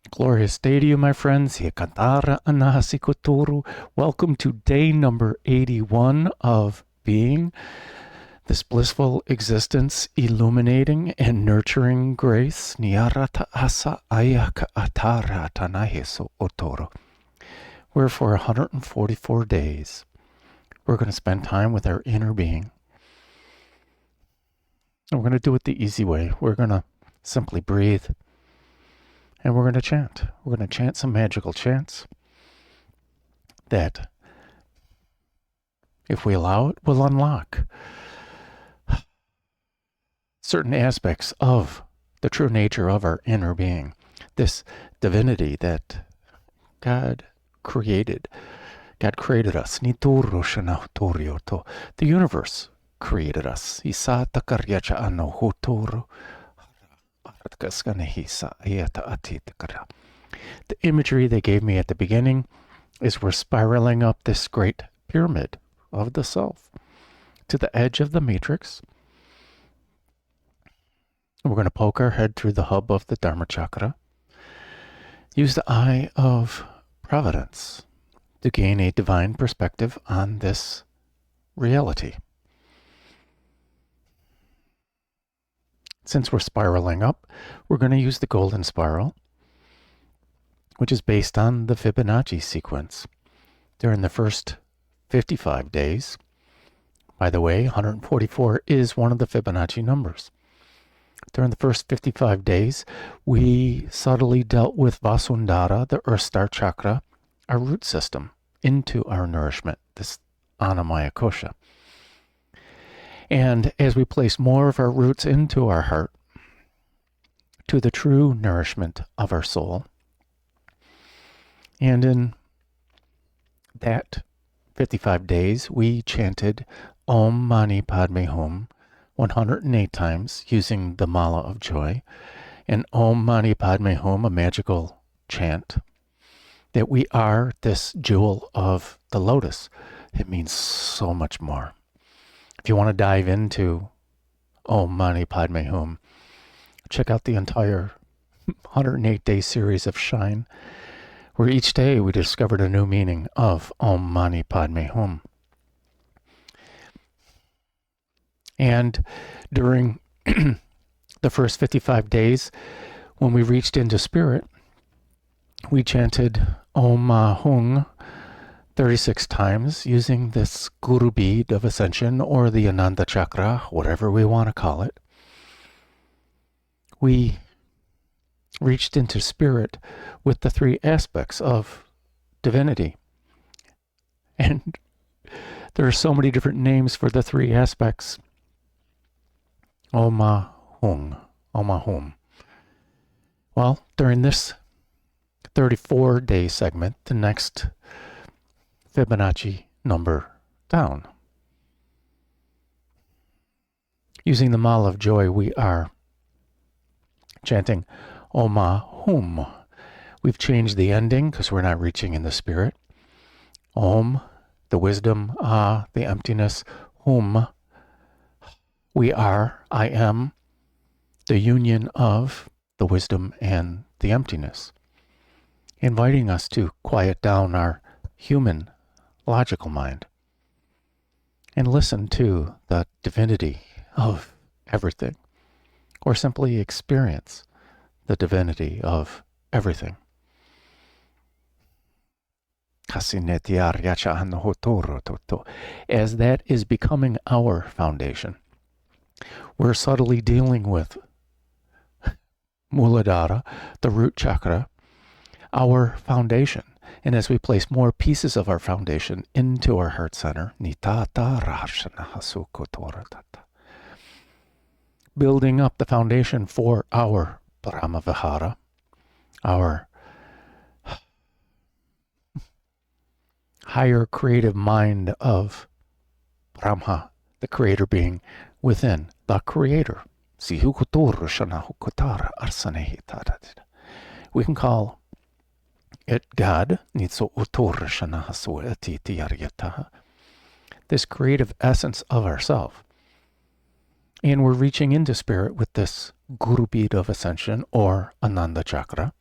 Glorious day to you, my friends. Welcome to day number 81 of being, this blissful existence, illuminating and nurturing grace. Where for 144 days, we're going to spend time with our inner being. And we're going to do it the easy way. We're going to simply breathe. And we're going to chant. We're going to chant some magical chants that, if we allow it, will unlock certain aspects of the true nature of our inner being, this divinity that God created. God created us. The universe created us. The imagery they gave me at the beginning is we're spiraling up this great pyramid of the self to the edge of the matrix. We're going to poke our head through the hub of the dharma chakra. Use the Eye of Providence to gain a divine perspective on this reality. Since we're spiraling up, we're going to use the golden spiral, which is based on the Fibonacci sequence. During the first 55 days, by the way, 144 is one of the Fibonacci numbers. During the first 55 days, we subtly dealt with Vasundhara, the Earth Star Chakra, our root system, into our nourishment, this Annamaya Kosha. And as we place more of our roots into our heart, to the true nourishment of our soul, and in that 55 days, we chanted Om Mani Padme Hum 108 times using the Mala of Joy, and Om Mani Padme Hum, a magical chant, that we are this jewel of the lotus. It means so much more. If you want to dive into Om Mani Padme Hum, check out the entire 108-day series of Shine, where each day we discovered a new meaning of Om Mani Padme Hum. And during the first 55 days, when we reached into spirit, we chanted Om Ma Hung 36 times using this Guru bead of ascension, or the Ananda chakra, whatever we want to call it. We reached into spirit with the three aspects of divinity. And there are so many different names for the three aspects. Oma Hung, Oma Hum. Well, during this 34-day segment, the next Fibonacci number down. Using the Mala of Joy, we are chanting Oma Hum. We've changed the ending because we're not reaching in the spirit. Om, the wisdom, Ah, the emptiness, Hum, we are, I am, the union of the wisdom and the emptiness, inviting us to quiet down our human logical mind and listen to the divinity of everything, or simply experience the divinity of everything. As that is becoming our foundation, we're subtly dealing with Muladhara, the root chakra, our foundation. And as we place more pieces of our foundation into our heart center, building up the foundation for our Brahma-vihara, our higher creative mind of Brahma, the creator being within the creator. We can call it God, this creative essence of ourself. And we're reaching into spirit with this Guru bead of ascension, or Ananda chakra.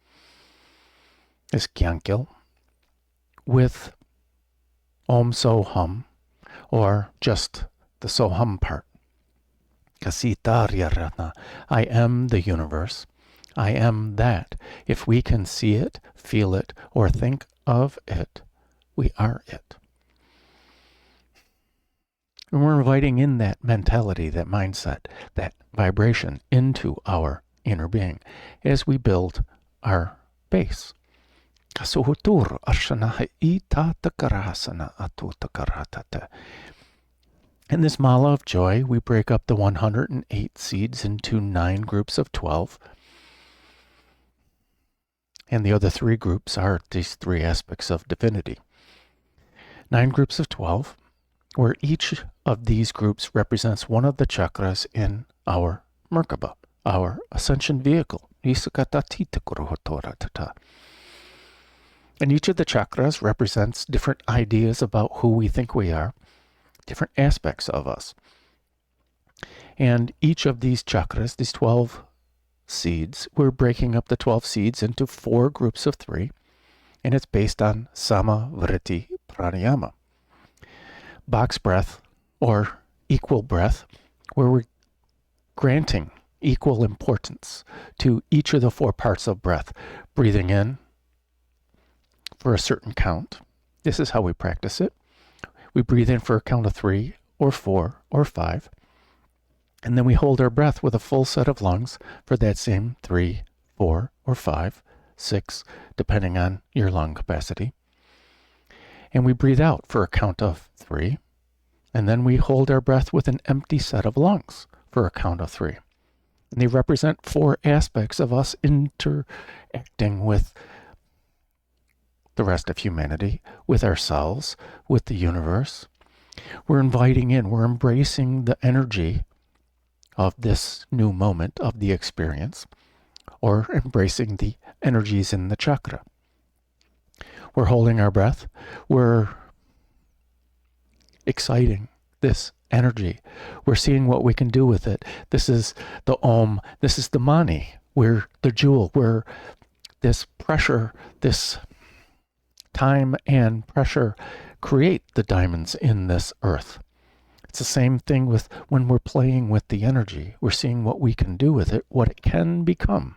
this Gyankil, with Om So Hum, or just the So Hum part. Kasitaryarana. I am the universe. I am that. If we can see it, feel it, or think of it, we are it. And we're inviting in that mentality, that mindset, that vibration into our inner being as we build our base. Kasuhutur arshanaha ita takarasana atu takaratata. In this Mala of Joy, we break up the 108 seeds into 9 groups of 12. And the other 3 groups are these 3 aspects of divinity. 9 groups of 12, where each of these groups represents one of the chakras in our Merkaba, our ascension vehicle. And each of the chakras represents different ideas about who we think we are, different aspects of us. And each of these chakras, these 12 seeds, we're breaking up the 12 seeds into 4 groups of 3, and it's based on Sama, Vritti, Pranayama. Box breath, or equal breath, where we're granting equal importance to each of the 4 parts of breath. Breathing in for a certain count. This is how we practice it. We breathe in for a count of 3 or 4 or 5, and then we hold our breath with a full set of lungs for that same 3, 4, or 5, 6, depending on your lung capacity. And we breathe out for a count of 3, and then we hold our breath with an empty set of lungs for a count of 3. And they represent 4 aspects of us interacting with the rest of humanity, with ourselves, with the universe. We're inviting in, we're embracing the energy of this new moment of the experience, or embracing the energies in the chakra. We're holding our breath. We're exciting this energy. We're seeing what we can do with it. This is the Om. This is the Mani. We're the jewel. We're this pressure, this time and pressure create the diamonds in this earth. It's the same thing with when we're playing with the energy. We're seeing what we can do with it, what it can become.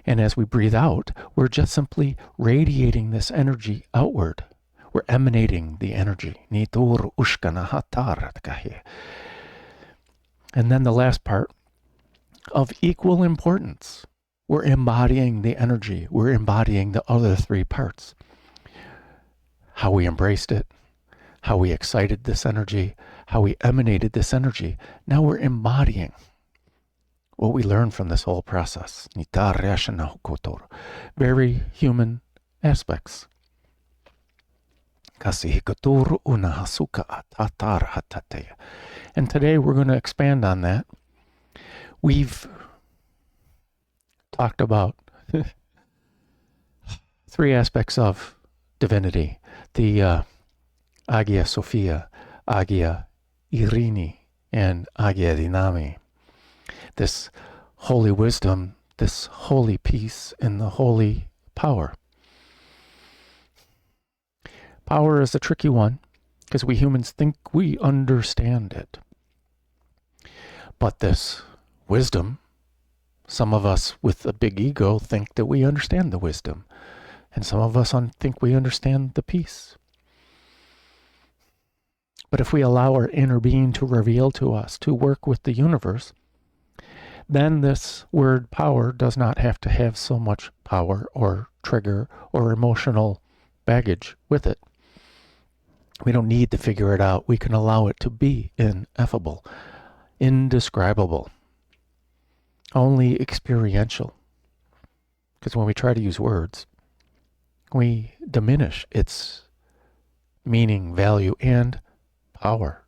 And as we breathe out, we're just simply radiating this energy outward. We're emanating the energy. And then the last part, of equal importance. We're embodying the energy. We're embodying the other 3 parts. How we embraced it, how we excited this energy, how we emanated this energy. Now we're embodying what we learned from this whole process. Very human aspects. And today we're going to expand on that. We've talked about 3 aspects of divinity. The Agia Sophia, Agia Irini, and Agia Dinami. This holy wisdom, this holy peace, and the holy power. Power is a tricky one, because we humans think we understand it. But this wisdom, some of us with a big ego think that we understand the wisdom. And some of us think we understand the peace. But if we allow our inner being to reveal to us, to work with the universe, then this word power does not have to have so much power or trigger or emotional baggage with it. We don't need to figure it out. We can allow it to be ineffable, indescribable, only experiential. Because when we try to use words, we diminish its meaning, value, and power.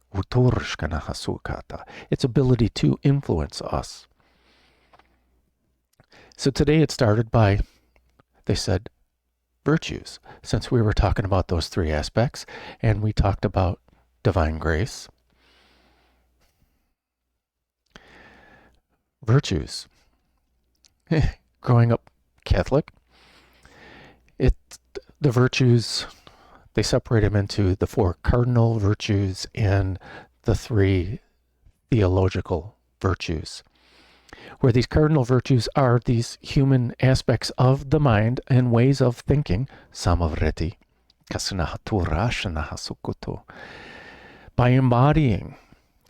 Its ability to influence us. So today it started by, they said, virtues, since we were talking about those 3 aspects, and we talked about divine grace. Virtues. Growing up Catholic, The virtues, they separate them into the 4 cardinal virtues and the 3 theological virtues, where these cardinal virtues are these human aspects of the mind and ways of thinking, samavriti, kasanahatu. By embodying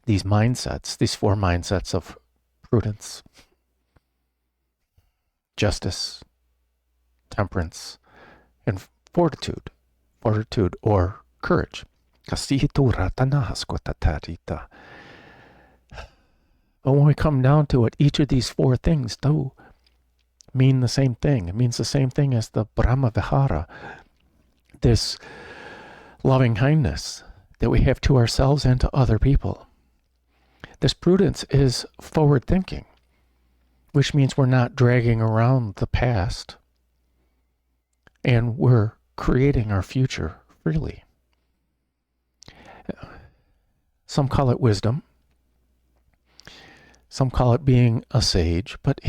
these mindsets, these 4 mindsets of prudence, justice, temperance, and fortitude or courage. But when we come down to it, each of these 4 things do mean the same thing. It means the same thing as the prati-a-haara, this loving kindness that we have to ourselves and to other people. This prudence is forward thinking, which means we're not dragging around the past, and we're creating our future freely. Some call it wisdom. Some call it being a sage, but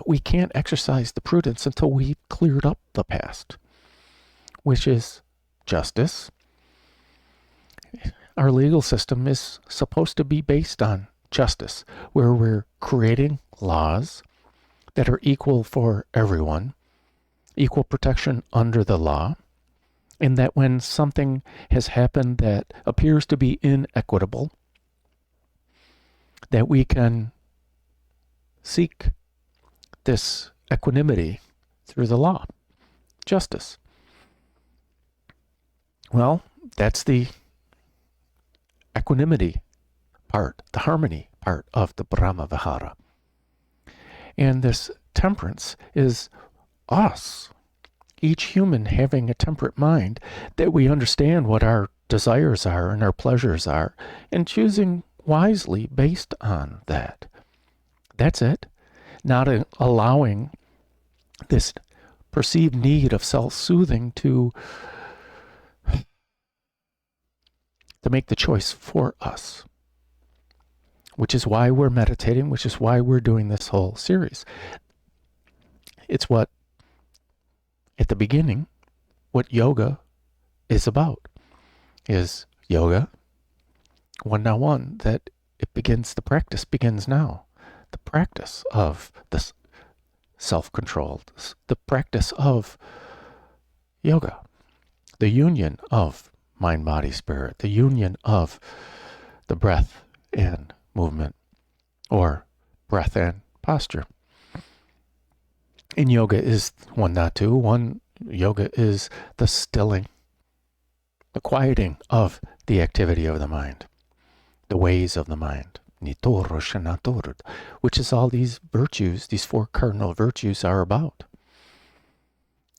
we can't exercise the prudence until we've cleared up the past, which is justice. Our legal system is supposed to be based on justice, where we're creating laws that are equal for everyone, equal protection under the law, and that when something has happened that appears to be inequitable, that we can seek this equanimity through the law, justice. Well, that's the equanimity part, the harmony part of the Brahma-vihara. And this temperance is us, each human having a temperate mind, that we understand what our desires are and our pleasures are, and choosing wisely based on that. That's it. Not allowing this perceived need of self-soothing to make the choice for us, which is why we're meditating, which is why we're doing this whole series. It's what, at the beginning, what yoga is about. Is yoga 101, that the practice begins now. The practice of the self-control, the practice of yoga, the union of mind, body, spirit, the union of the breath and movement, or breath and posture. In yoga is 1.2. Yoga is the stilling, the quieting of the activity of the mind, the ways of the mind, which is all these virtues, these 4 cardinal virtues are about.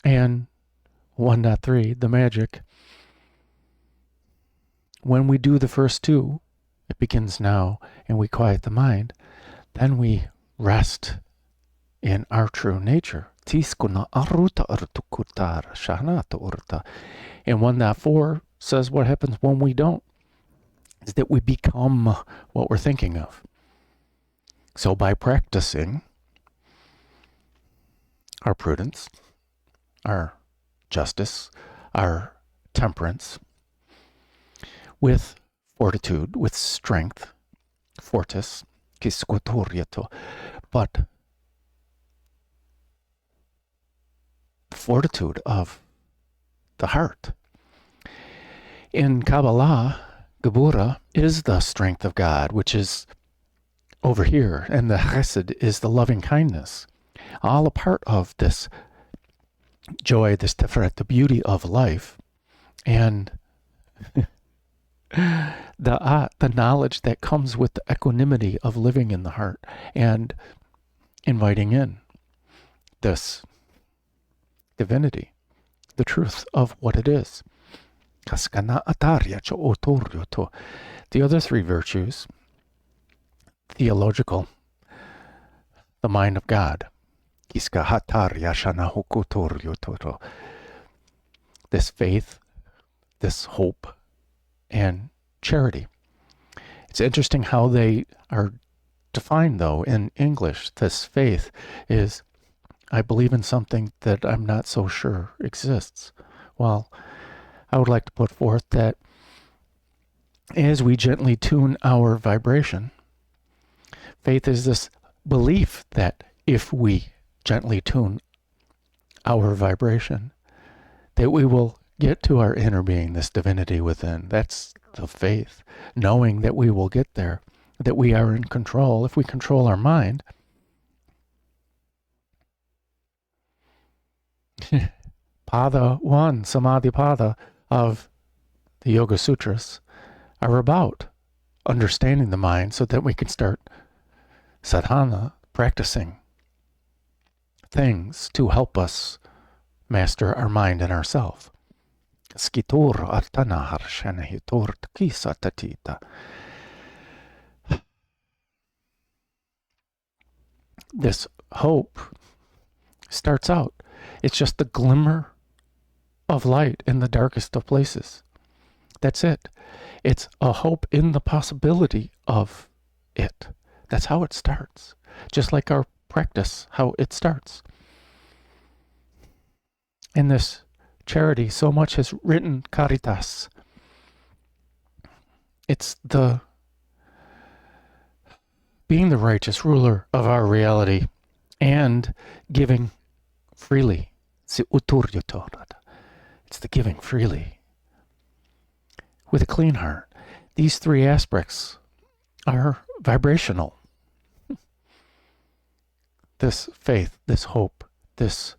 And 1.3, the magic. When we do the first 2, it begins now, and we quiet the mind, then we rest in our true nature. And 1.4 says what happens when we don't, is that we become what we're thinking of. So by practicing our prudence, our justice, our temperance, with fortitude, with strength, fortis, but fortitude of the heart. In Kabbalah, Gebura is the strength of God, which is over here, and the chesed is the loving kindness. All a part of this joy, this tiferet, the beauty of life, and the knowledge that comes with the equanimity of living in the heart and inviting in this divinity, the truth of what it is. The other 3 virtues, theological, the mind of God, this faith, this hope, and charity. It's interesting how they are defined, though. In English, this faith is I believe in something that I'm not so sure exists. Well, I would like to put forth that as we gently tune our vibration, faith is this belief that if we gently tune our vibration, that we will get to our inner being, this divinity within. That's the faith, knowing that we will get there, that we are in control. If we control our mind, Pada 1, Samadhi Pada of the Yoga Sutras are about understanding the mind so that we can start sadhana, practicing things to help us master our mind and ourself. Skitur artana harshana hitur tkisa tatita. This hope starts out. It's just the glimmer of light in the darkest of places. That's it. It's a hope in the possibility of it. That's how it starts. Just like our practice, how it starts. In this charity, so much has written caritas. It's the being the righteous ruler of our reality and giving freely. It's the giving freely with a clean heart. These three aspects are vibrational. This faith, this hope, this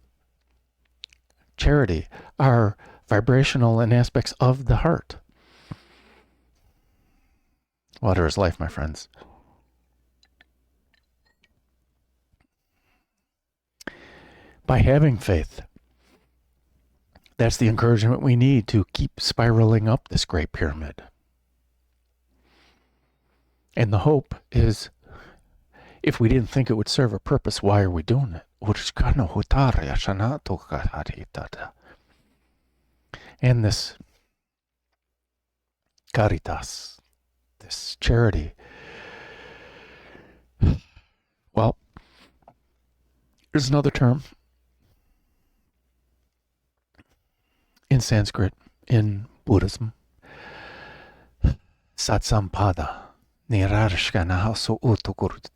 charity are vibrational in aspects of the heart. Water is life, my friends. By having faith, that's the encouragement we need to keep spiraling up this great pyramid. And the hope is, if we didn't think it would serve a purpose, why are we doing it? And this caritas, this charity, well, there's another term in Sanskrit, in Buddhism, Satsampada,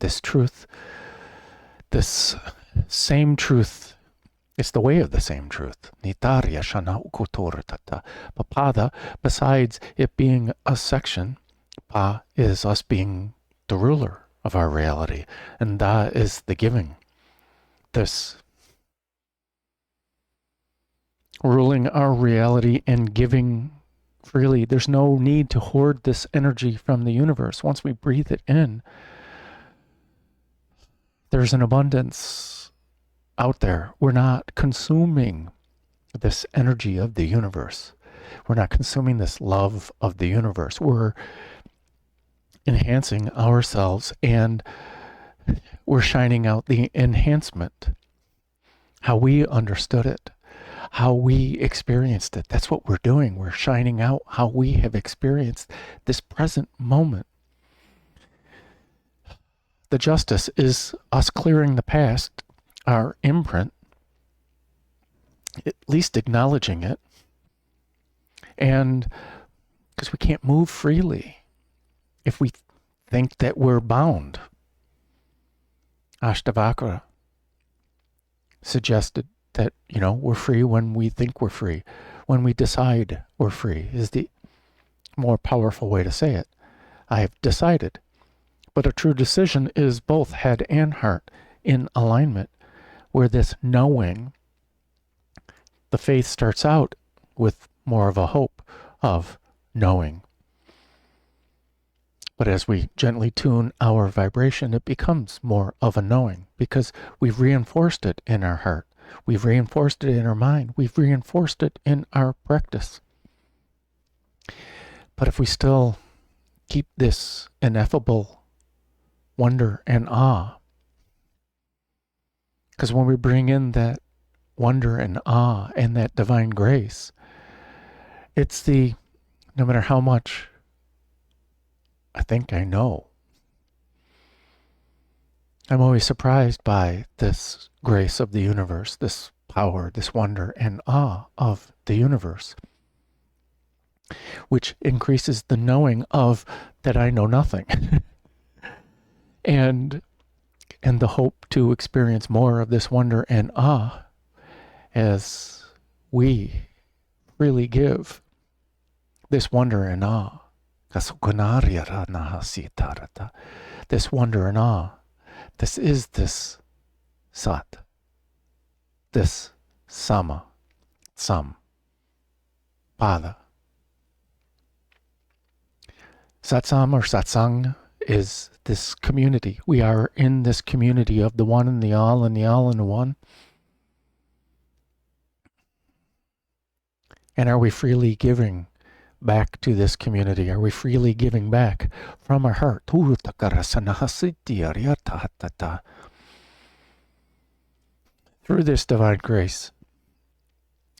this truth, this same truth, it's the way of the same truth. Papada, besides it being a section, Pa is us being the ruler of our reality, and Da is the giving. This ruling our reality and giving freely. There's no need to hoard this energy from the universe. Once we breathe it in, there's an abundance out there. We're not consuming this energy of the universe. We're not consuming this love of the universe. We're enhancing ourselves, and we're shining out the enhancement, how we understood it, how we experienced it. That's what we're doing. We're shining out how we have experienced this present moment. The justice is us clearing the past, our imprint, at least acknowledging it, and because we can't move freely if we think that we're bound. Ashtavakra suggested that, we're free when we think we're free. When we decide we're free is the more powerful way to say it. I have decided. But a true decision is both head and heart in alignment, where this knowing, the faith starts out with more of a hope of knowing. But as we gently tune our vibration, it becomes more of a knowing because we've reinforced it in our heart. We've reinforced it in our mind. We've reinforced it in our practice. But if we still keep this ineffable wonder and awe, because when we bring in that wonder and awe and that divine grace, it's no matter how much I think I know, I'm always surprised by this grace of the universe, this power, this wonder and awe of the universe, which increases the knowing of that I know nothing. and the hope to experience more of this wonder and awe as we freely give this wonder and awe. This wonder and awe. This is this Sat, this Sama, Sam, Pada. Satsang or Satsang is this community. We are in this community of the one and the all and the all and the one. And are we freely giving back to this community? Are we freely giving back from our heart? Through this divine grace,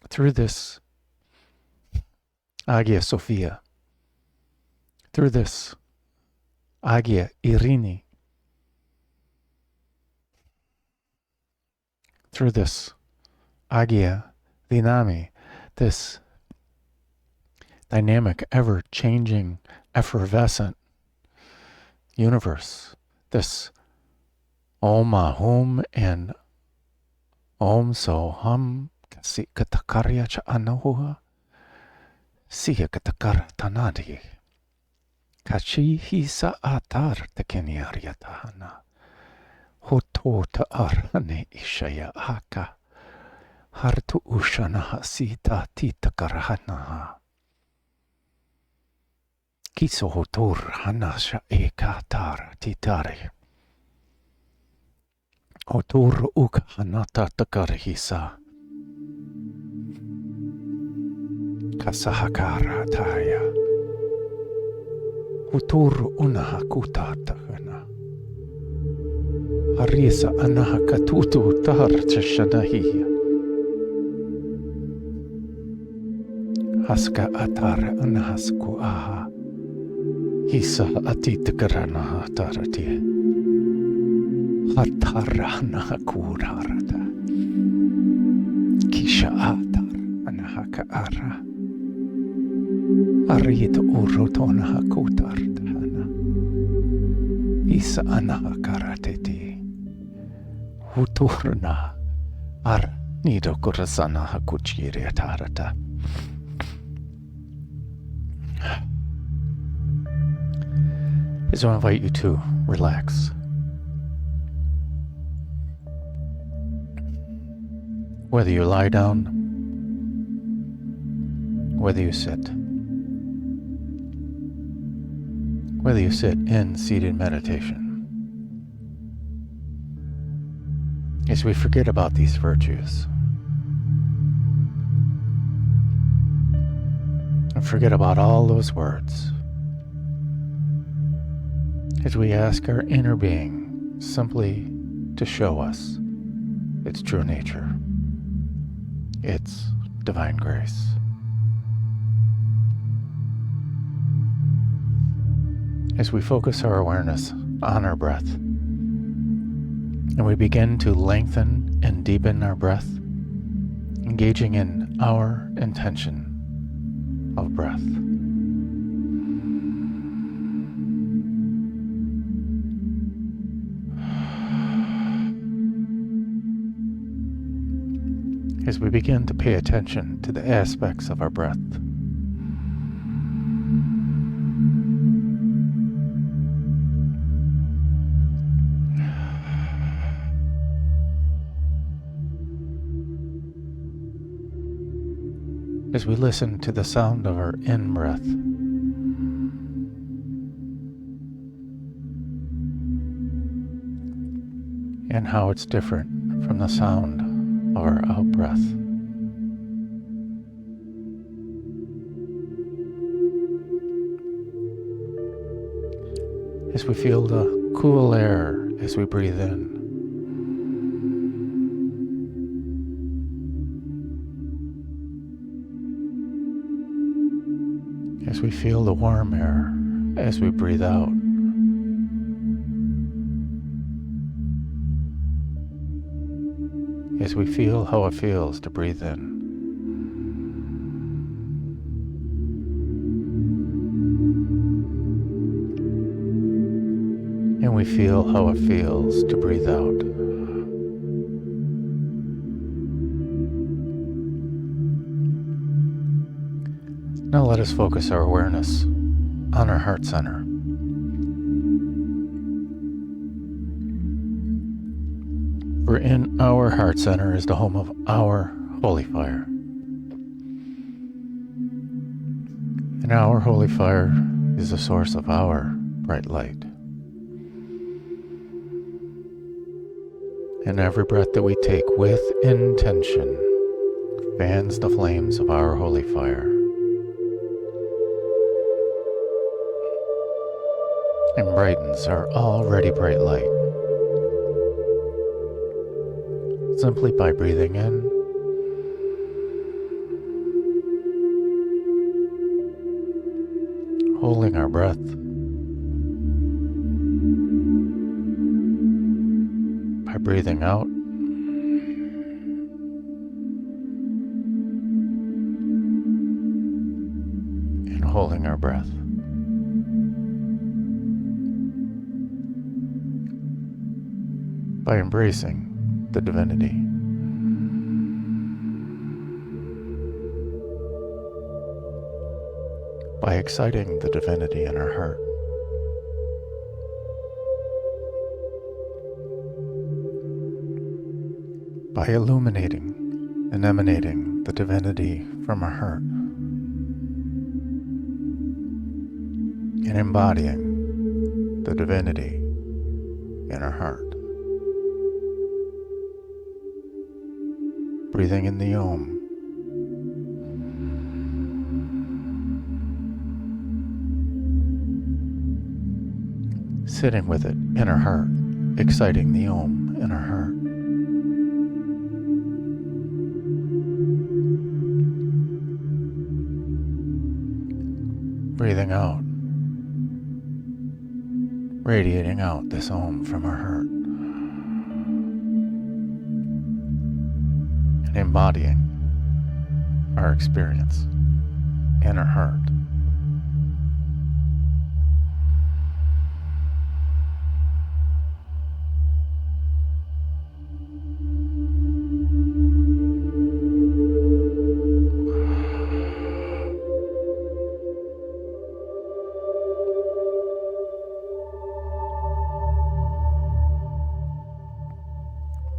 through this Hagia Sophia, through this Hagia Irini, through this Hagia Dinami, this dynamic, ever-changing, effervescent universe, this Om Ahum and Om Soham Katakarya Cha Anahuha Siya Katakar Tanadi Kachi Hisa Atar Tekeniaryatahana Hoto Taarane Ishaya Aka Hartu Ushanaha Sita Titakarahanaha Kiso Hotur Hanasha Eka Tar Titari Hotur Uk Hanata Takarhisa Kasahakara Taya Hutur Unaha Kutatahana Harisa Anaha Katutu Tar Chashanahiya Haska Atar Anahasku Aha Hisa Atitakaranaha Tarati Hatarana Kurarata Kisha Atar Anahaka Ara Arit Urotona Hakutartana Isa Anahakarateti Huturna Ar Nido Kurasana Hakuchiri Atarata. So I invite you to relax. Whether you lie down, whether you sit in seated meditation, as we forget about these virtues and forget about all those words, as we ask our inner being simply to show us its true nature, its divine grace. As we focus our awareness on our breath, and we begin to lengthen and deepen our breath, engaging in our intention of breath. As we begin to pay attention to the aspects of our breath, as we listen to the sound of our in-breath, and how it's different from the sound of our out-breath. As we feel the cool air as we breathe in, as we feel the warm air as we breathe out. as we feel how it feels to breathe in. And we feel how it feels to breathe out. Now let us focus our awareness on our heart center. For in our heart center is the home of our holy fire. And our holy fire is the source of our bright light. And every breath that we take with intention fans the flames of our holy fire and brightens our already bright light. Simply by breathing in holding our breath, by breathing out, and holding our breath. By embracing the divinity. By exciting the divinity in our heart. By illuminating and emanating the divinity from our heart. And embodying the divinity in our heart. Breathing in the Om. Sitting with it in our heart, exciting the Om in our heart. Breathing out, radiating out this Om from our heart. And embodying our experience in our heart.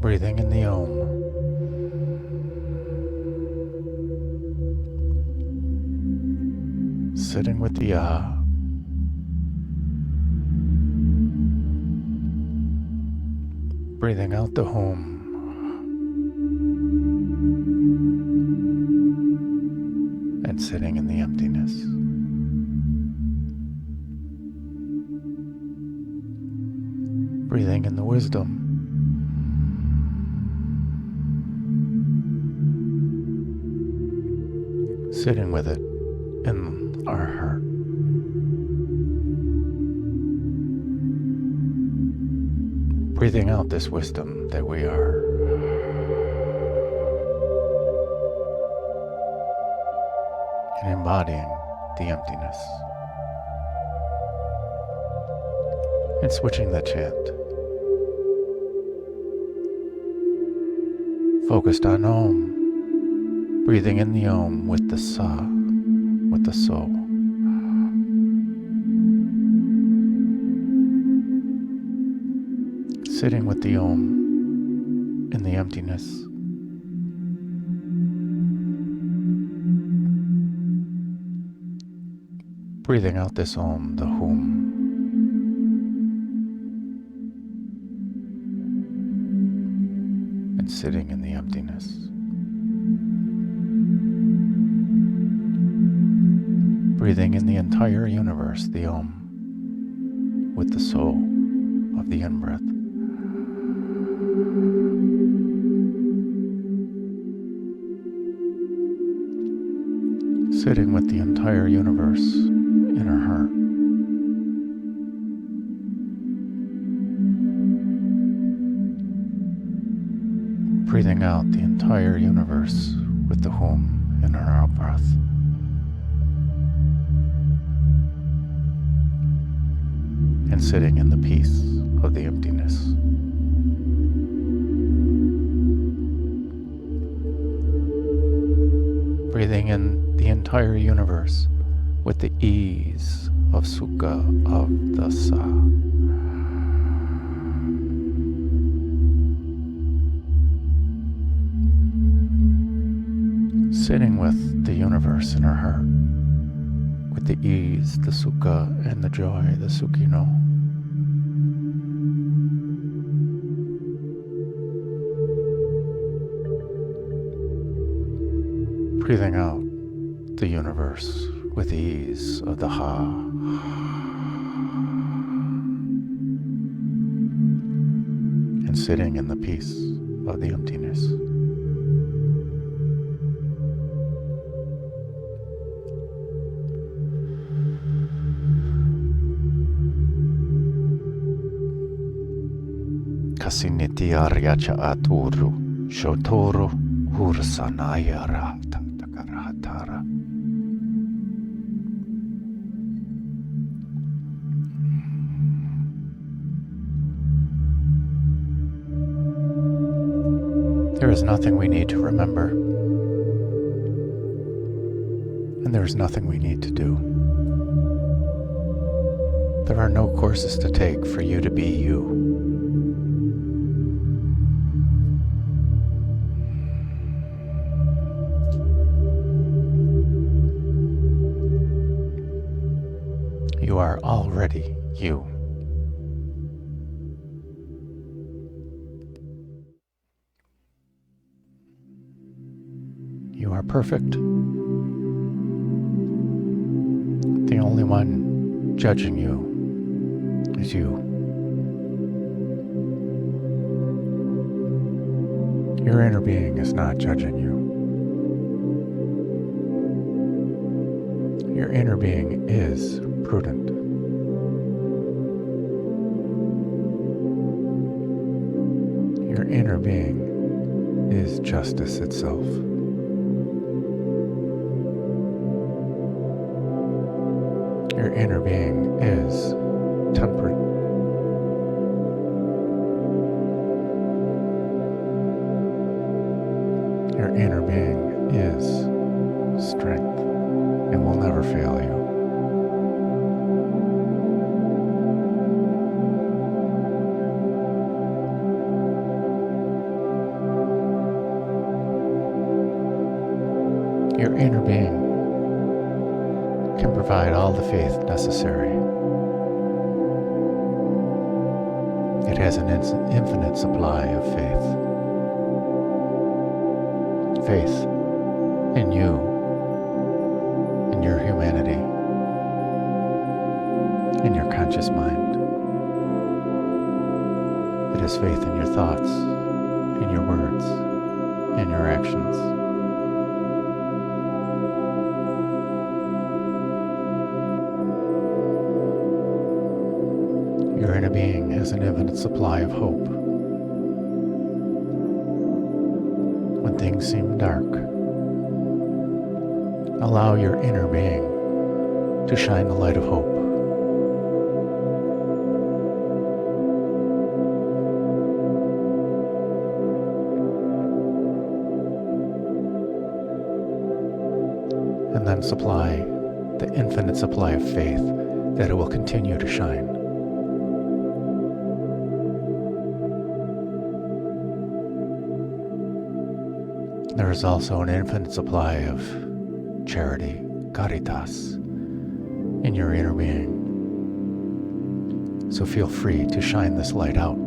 Breathing in the Om. Sitting with the Ah. Breathing out the Hum. And sitting in the emptiness. Breathing in the wisdom. Sitting with it in our heart. Breathing out this wisdom that we are. And embodying the emptiness. And switching the chant. Focused on Om. Breathing in the Om with the Sa, with the soul. Sitting with the Om in the emptiness. Breathing out this Om, the Hum. And sitting in the emptiness. Breathing in the entire universe, the Om, with the soul of the in-breath. Sitting with the entire universe in our heart. Breathing out the entire universe with the hum in our out-breath. And sitting in the peace of the emptiness. Breathing in the entire universe with the ease of sukha of the sa. Sitting with the universe in our heart, with the ease, the sukha, and the joy, the sukhino. Breathing out the universe with the ease of the ha. And sitting in the peace of the emptiness. Kasiniti aryacha aturu, shotoro ursanaya rata takarahatara. There is nothing we need to remember, and there is nothing we need to do. There are no courses to take for you to be you. You are already you. You are perfect. The only one judging you is you. Your inner being is not judging you. Your inner being is prudent. Your inner being is justice itself. Your inner being is temperate. Your inner being is strength and will never fail you. Your inner being can provide all the faith necessary. It has an infinite supply of faith. Faith in you, in your humanity, in your conscious mind. It is faith in your thoughts, in your words, in your actions. Your inner being has an infinite supply of hope. When things seem dark, allow your inner being to shine the light of hope. And then supply the infinite supply of faith that it will continue to shine. There is also an infinite supply of charity, caritas, in your inner being. So feel free to shine this light out.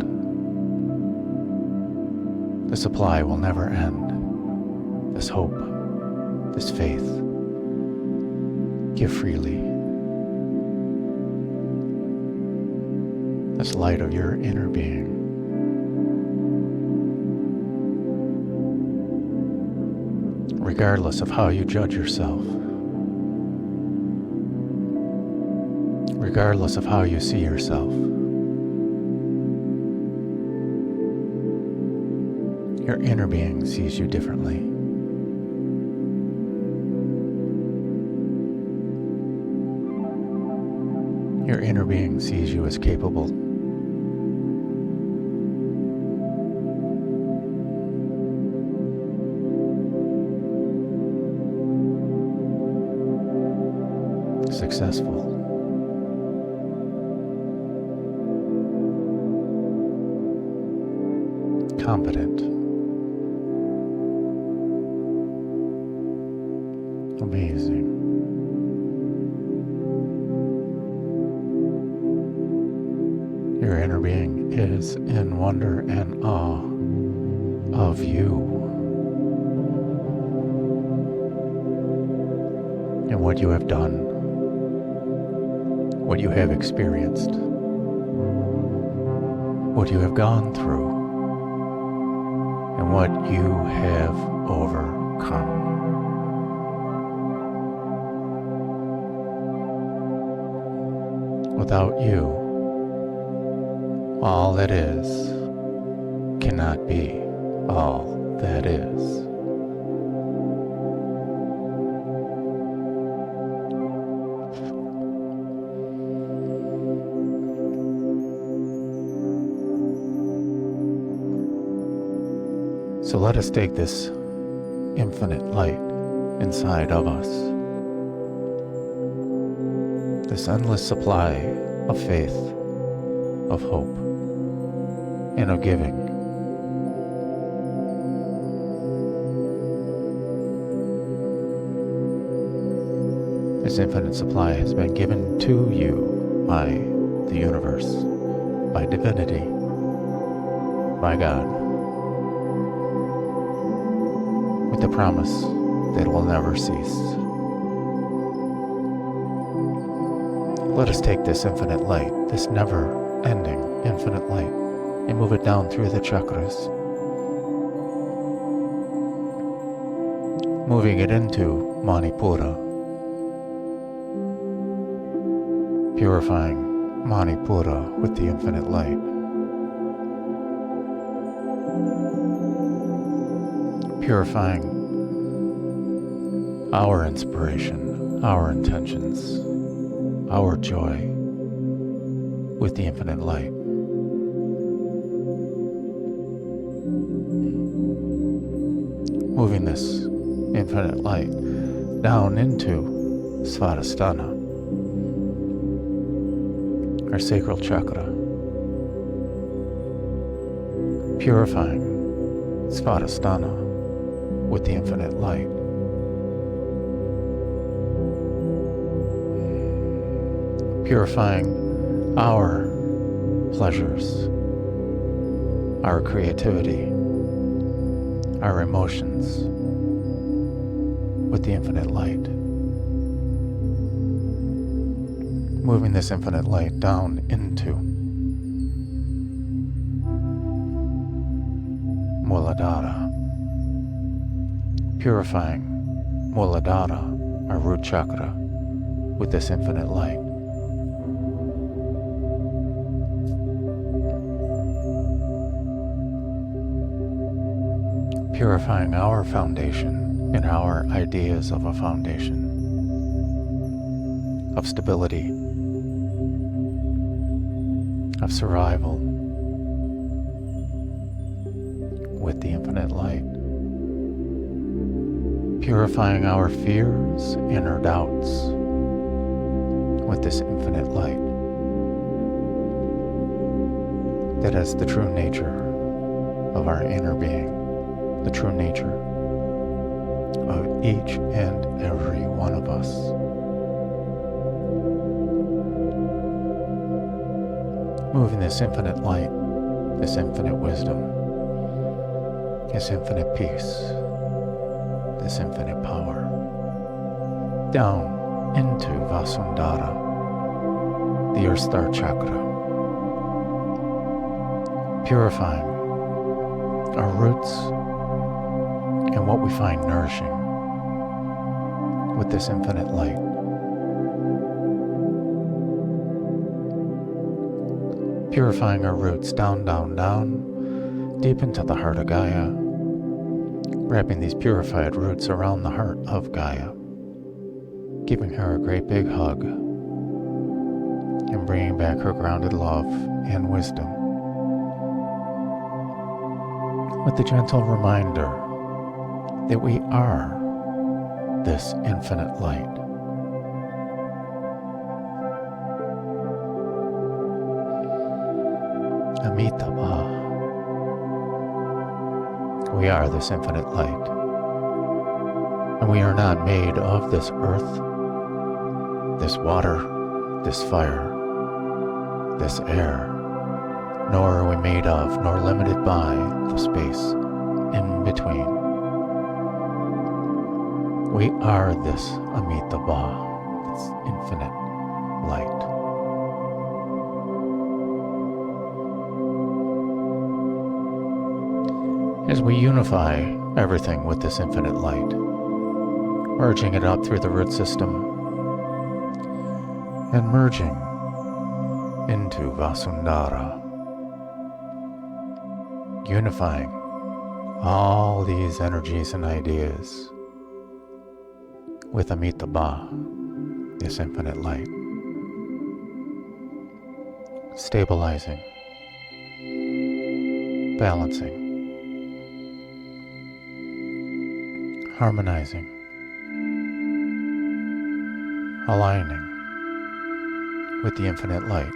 The supply will never end. This hope, this faith. Give freely. This light of your inner being. Regardless of how you judge yourself, regardless of how you see yourself, Your inner being sees you differently. Your inner being sees you as capable. Successful. Competent. Amazing. Your inner being is in wonder and awe of you and what you have done, what you have experienced, what you have gone through, and what you have overcome. Without you, all that is cannot be all that is. So let us take this infinite light inside of us, this endless supply of faith, of hope, and of giving. This infinite supply has been given to you by the universe, by divinity, by God, with the promise that it will never cease. Let us take this infinite light, this never-ending infinite light, and move it down through the chakras, moving it into Manipura, purifying Manipura with the infinite light, purifying our inspiration, our intentions, our joy with the infinite light. Moving this infinite light down into Svadhisthana, our sacral chakra, purifying Svadhisthana with the infinite light. Purifying our pleasures, our creativity, our emotions with the infinite light. Moving this infinite light down into Muladhara, purifying Muladhara, our root chakra, with this infinite light. Purifying our foundation and our ideas of a foundation, of stability, of survival, with the infinite light. Purifying our fears and our doubts with this infinite light that is the true nature of our inner being, the true nature of each and every one of us. Moving this infinite light, this infinite wisdom, this infinite peace, this infinite power, down into Vasundhara, the Earth Star Chakra, purifying our roots and what we find nourishing with this infinite light. Purifying our roots down, down, down, deep into the heart of Gaia, wrapping these purified roots around the heart of Gaia, giving her a great big hug, and bringing back her grounded love and wisdom, with the gentle reminder that we are this infinite light. Amitabha. We are this infinite light, and we are not made of this earth, this water, this fire, this air, nor are we made of, nor limited by, the space in between. We are this Amitabha, this infinite light. As we unify everything with this infinite light, merging it up through the root system and merging into Vasundhara, unifying all these energies and ideas with Amitabha, this infinite light, stabilizing, balancing, harmonizing, aligning with the infinite light.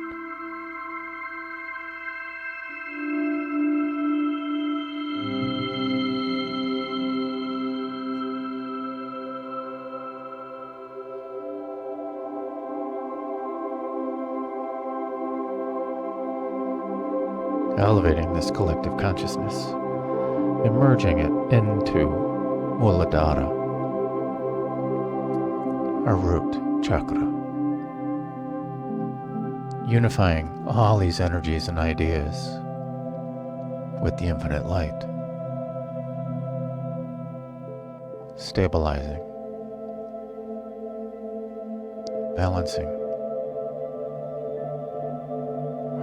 Elevating this collective consciousness and merging it into Muladhara, our root chakra, unifying all these energies and ideas with the infinite light, stabilizing, balancing,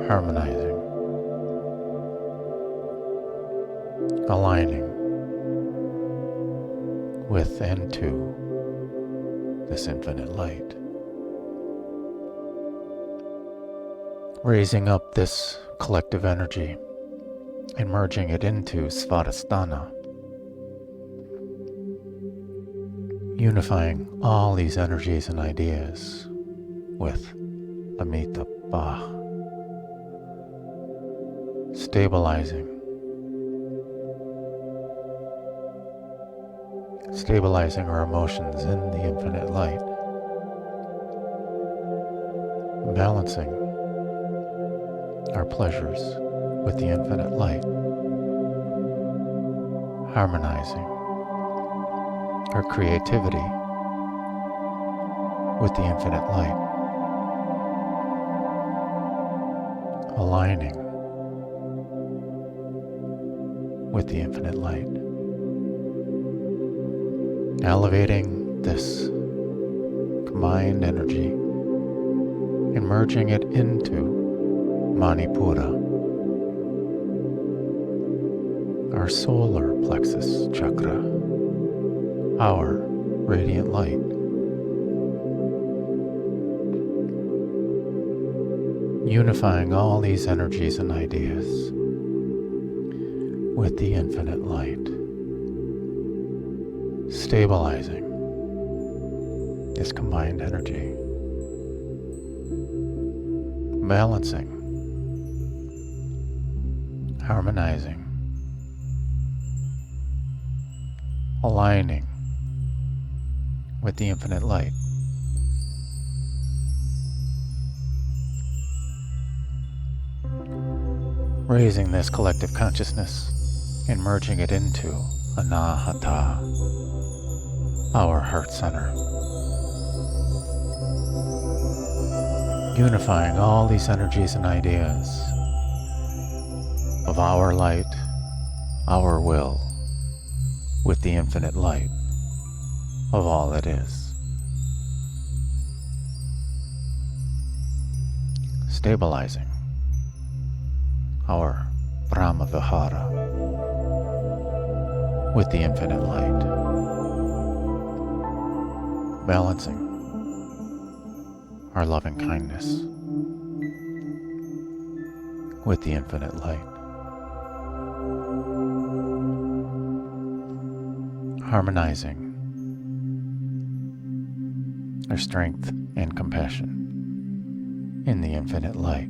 harmonizing, aligning with and to this infinite light. Raising up this collective energy and merging it into Svadhisthana, unifying all these energies and ideas with Amitabha, stabilizing our emotions in the infinite light, balancing our pleasures with the infinite light, harmonizing our creativity with the infinite light, aligning with the infinite light, elevating this combined energy and merging it into Manipura, our solar plexus chakra, our radiant light, unifying all these energies and ideas with the infinite light, stabilizing this combined energy, balancing, harmonizing, aligning with the infinite light, raising this collective consciousness and merging it into Anahata, our heart center, unifying all these energies and ideas of our light, our will, with the infinite light of all that is, stabilizing our Brahma Vihara, with the infinite light. Balancing our loving kindness with the infinite light. Harmonizing our strength and compassion in the infinite light.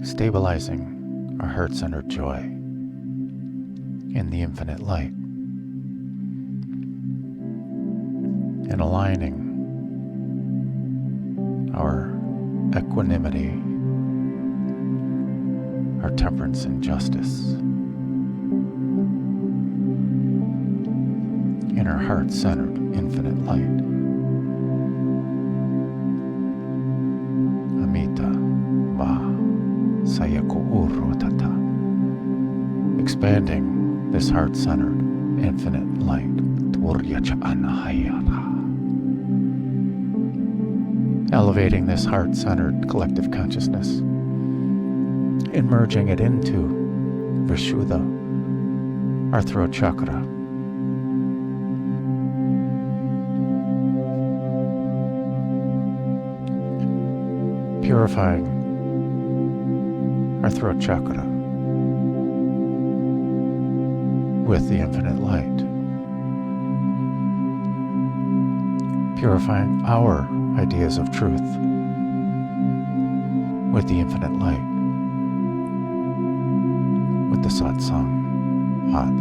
Stabilizing our heart-centered joy in the infinite light. And aligning our equanimity, our temperance and justice in our heart-centered infinite light. Amitabha sayako urotata. Expanding this heart-centered infinite light. Elevating this heart-centered collective consciousness and merging it into Vishuddha, our throat chakra. Purifying our throat chakra with the infinite light. Purifying our ideas of truth with the infinite light. With the Satsang Ad.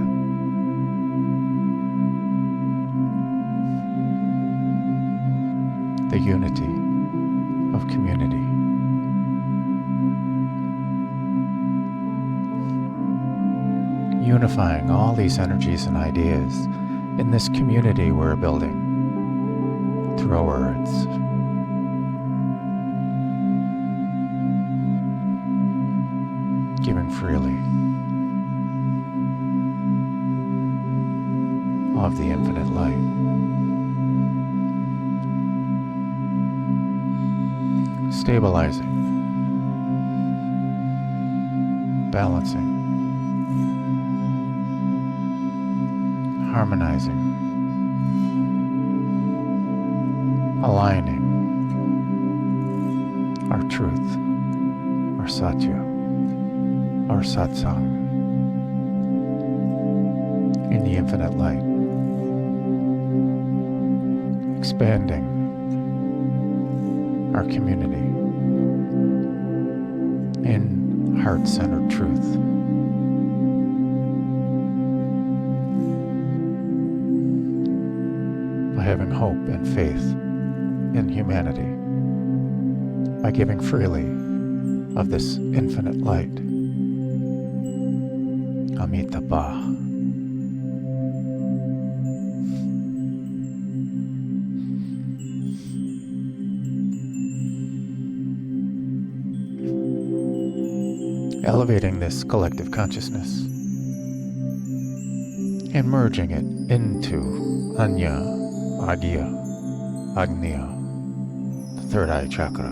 The unity of community. Unifying all these energies and ideas in this community we're building through our words. Giving freely of the infinite light. Stabilizing, balancing, harmonizing, aligning our truth, our satya, our satsang in the infinite light. Expanding our community in heart-centered truth. By having hope and faith in humanity. By giving freely of this infinite light. Amitabha. Elevating this collective consciousness and merging it into Anya, Agya, Agnya, the third eye chakra.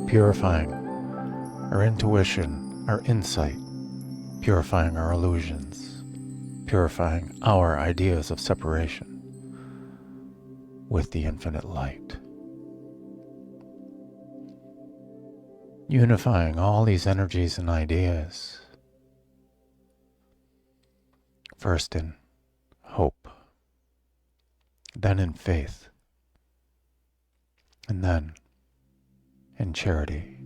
Purifying our intuition, our insight, purifying our illusions, purifying our ideas of separation with the infinite light. Unifying all these energies and ideas, first in hope, then in faith, and then in charity.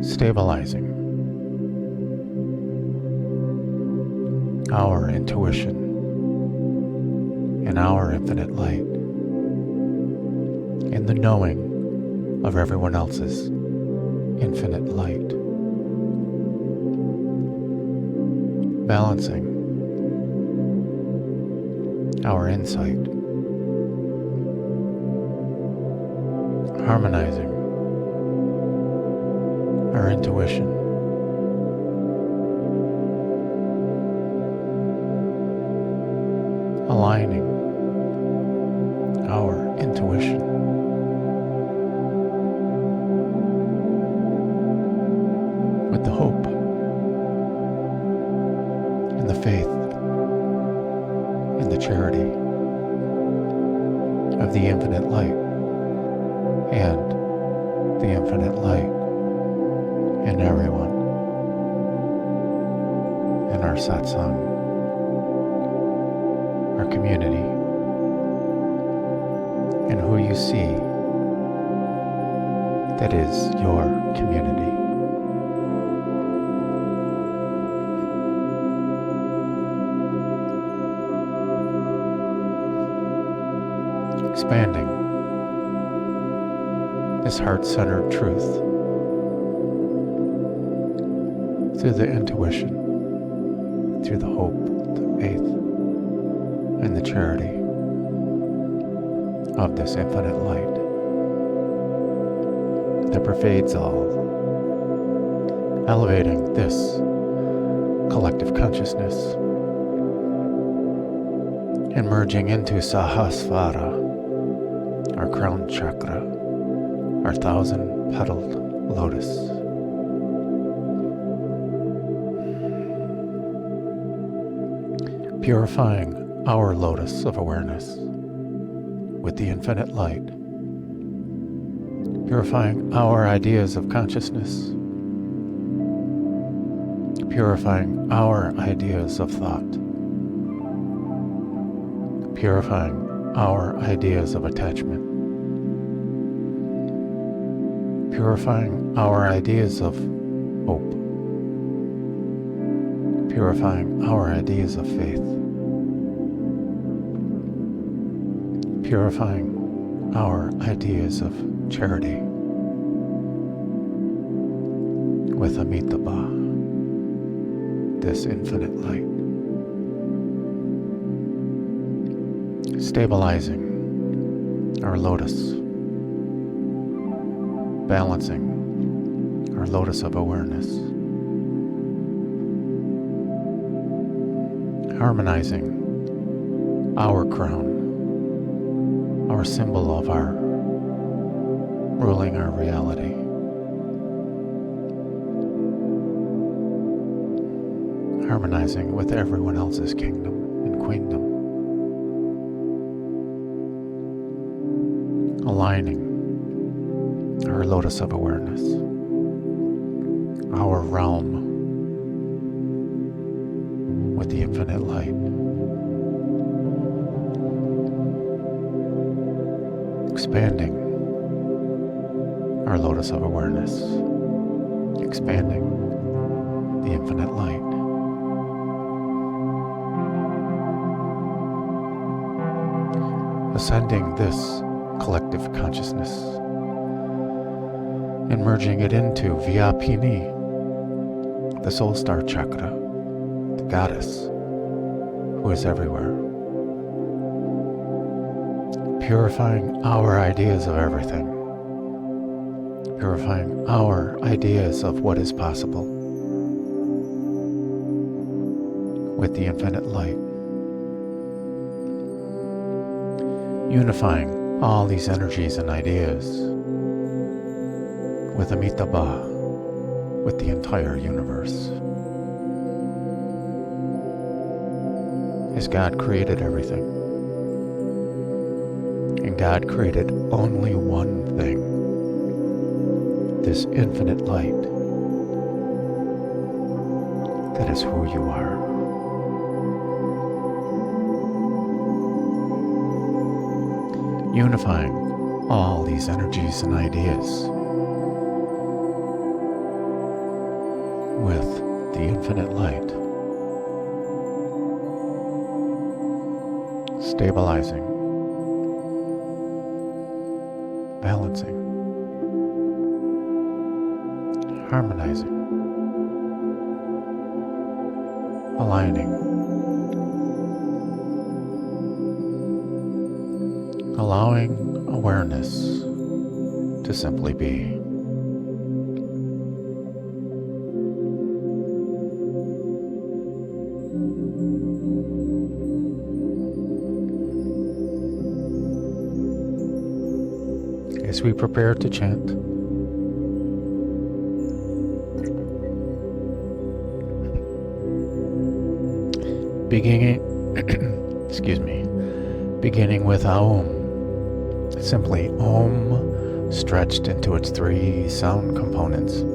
Stabilizing our intuition in our infinite light, in the knowing of everyone else's infinite light. Balancing our insight, harmonizing our intuition aligning our intuition with the hope and the faith and the charity of the infinite light and the infinite light in everyone, in our satsang, our community, and who you see that is your community. Expanding this heart-centered truth through the intuition, through the hope, the faith, and the charity of this infinite light that pervades all, elevating this collective consciousness and merging into Sahasrara, our crown chakra, our 1,000-petaled lotus. Purifying our lotus of awareness with the infinite light. Purifying our ideas of consciousness. Purifying our ideas of thought. Purifying our ideas of attachment. Purifying our ideas of hope. Purifying our ideas of faith. Purifying our ideas of charity with Amitabha, this infinite light. Stabilizing our lotus, balancing our lotus of awareness, harmonizing our crown, our symbol of our ruling our reality. Harmonizing with everyone else's kingdom and queendom. Aligning our lotus of awareness, our realm with the infinite light. Expanding our lotus of awareness, expanding the infinite light. Ascending this collective consciousness and merging it into Vyapini, the soul star chakra, the goddess who is everywhere. Purifying our ideas of everything. Purifying our ideas of what is possible with the infinite light. Unifying all these energies and ideas with Amitabha, with the entire universe. As God created everything, and God created only one thing, this infinite light that is who you are. Unifying all these energies and ideas with the infinite light. Stabilizing, balancing, harmonizing, aligning, allowing awareness to simply be. as we prepare to chant. Beginning, beginning with Aum. Simply Om stretched into its 3 sound components.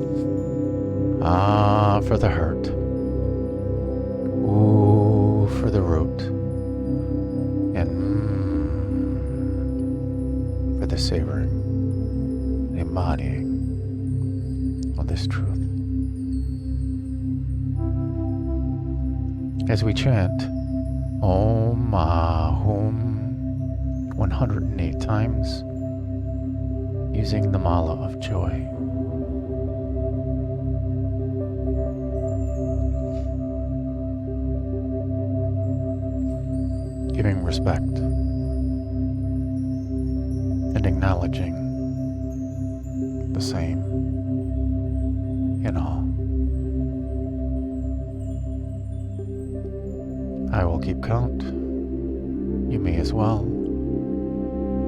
Ah for the heart. Ooh for the root. And for the savoring, the embodying of this truth. As we chant Om Ahum 108 times using the Mala of Joy. Giving respect and acknowledging the same in all. I will keep count. You may as well.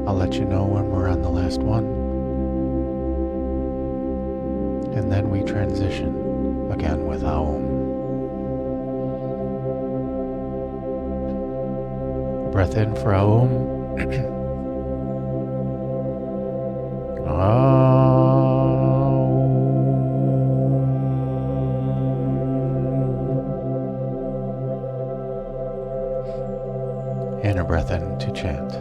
I'll let you know when we're on the last one. And then we transition again with Aum. Breath in for Aum. And a breath in to chant.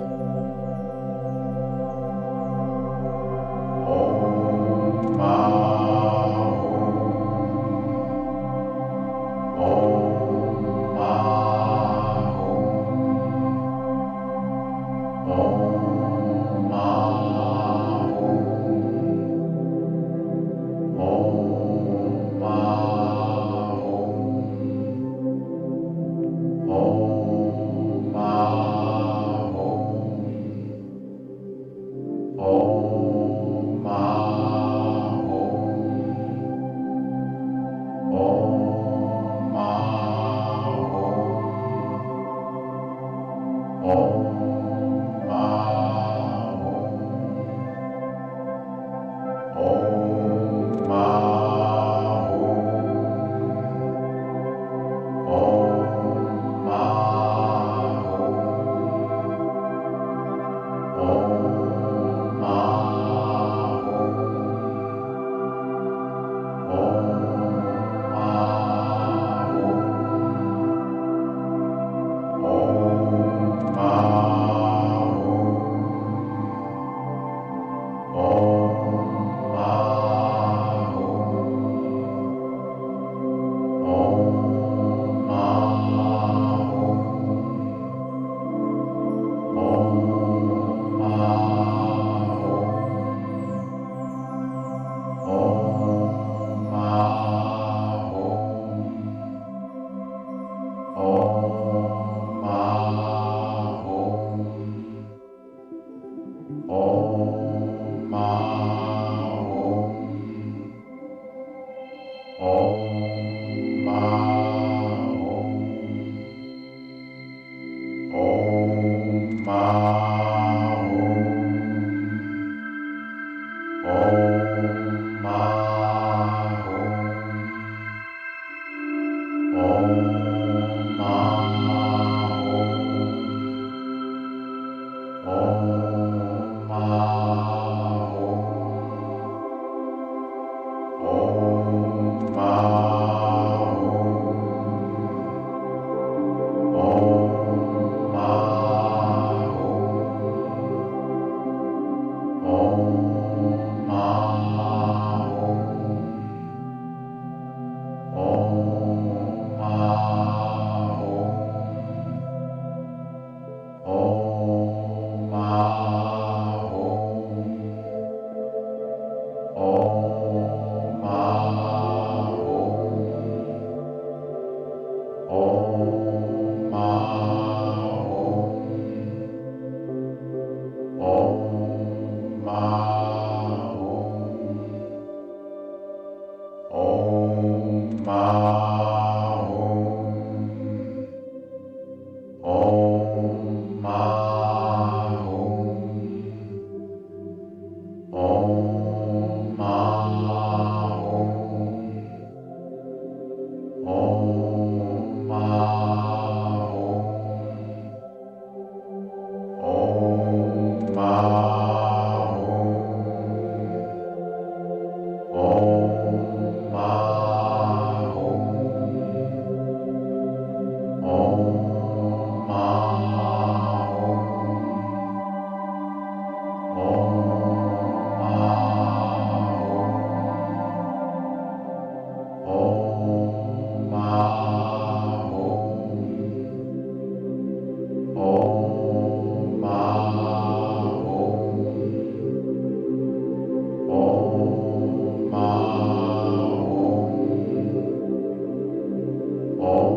Om.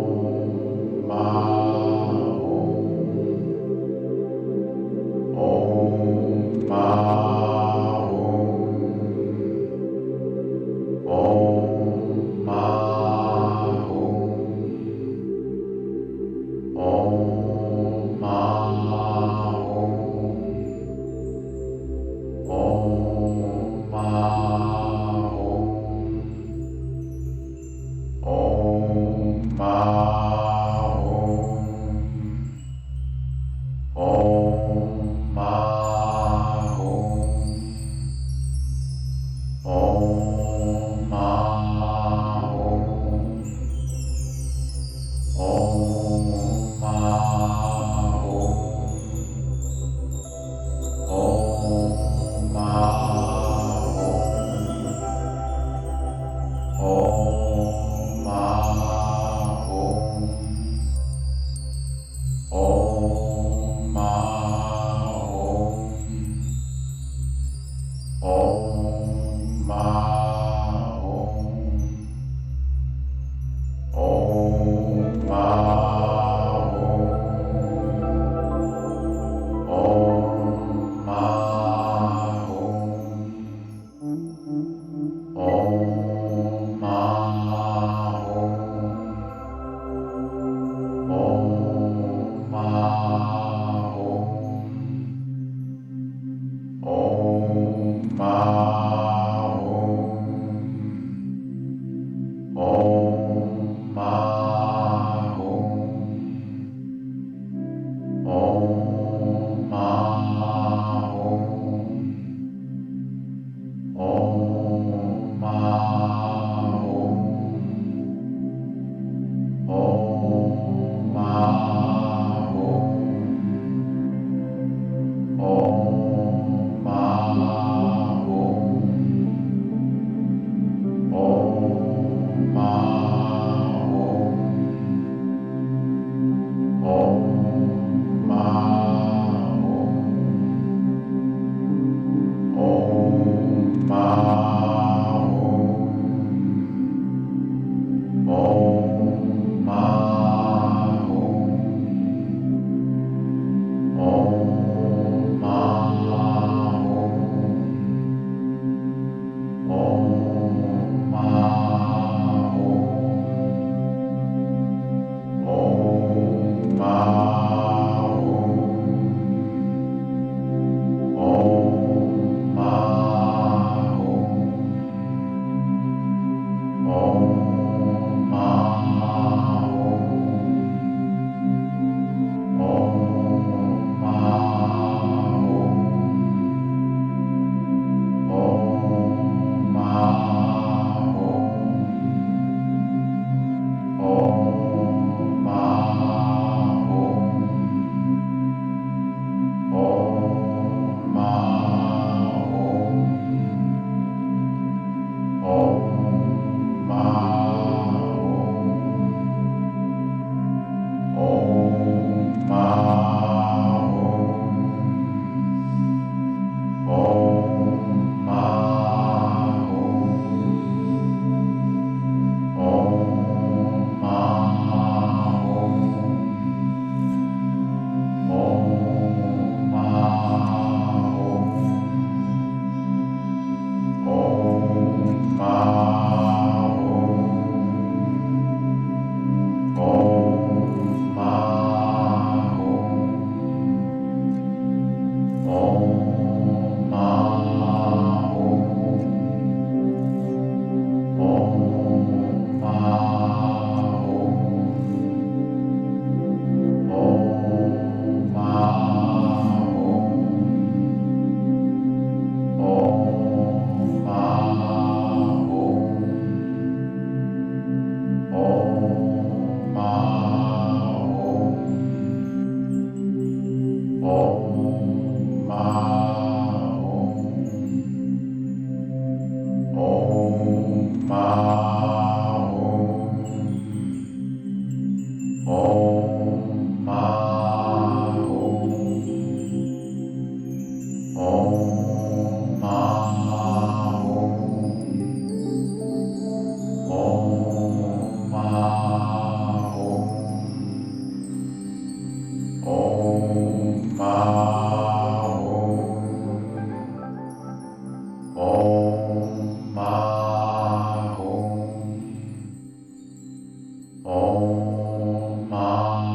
Om Om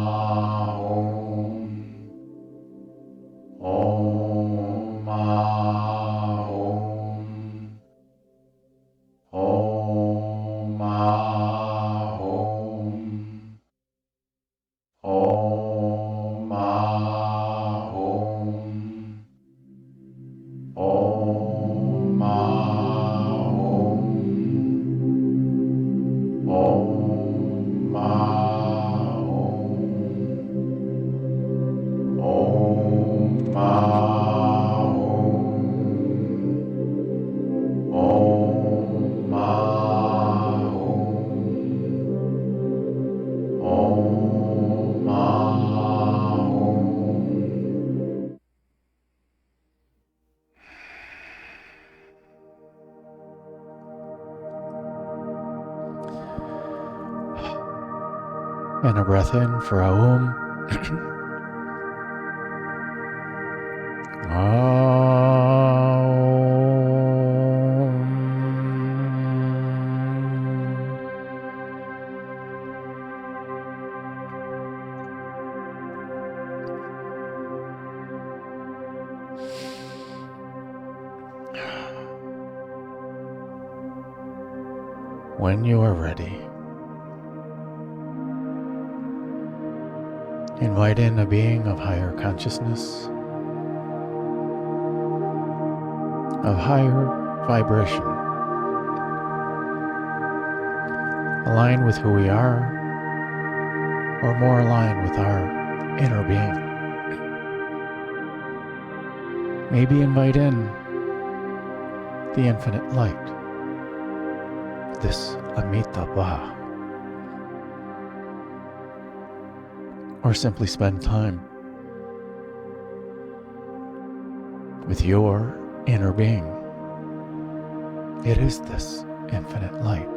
Om Om And a breath in for Aum. When you are ready, invite in a being of higher consciousness, of higher vibration, aligned with who we are, or more aligned with our inner being. Maybe invite in the infinite light, this Amitabha, or simply spend time with your inner being. It is this infinite light.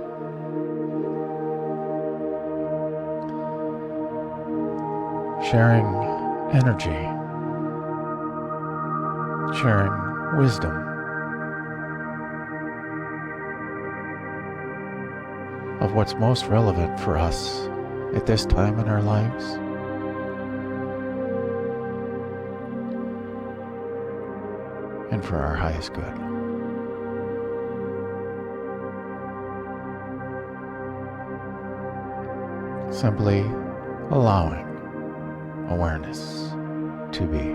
Sharing energy, sharing wisdom, of what's most relevant for us at this time in our lives. And for our highest good. Simply allowing awareness to be.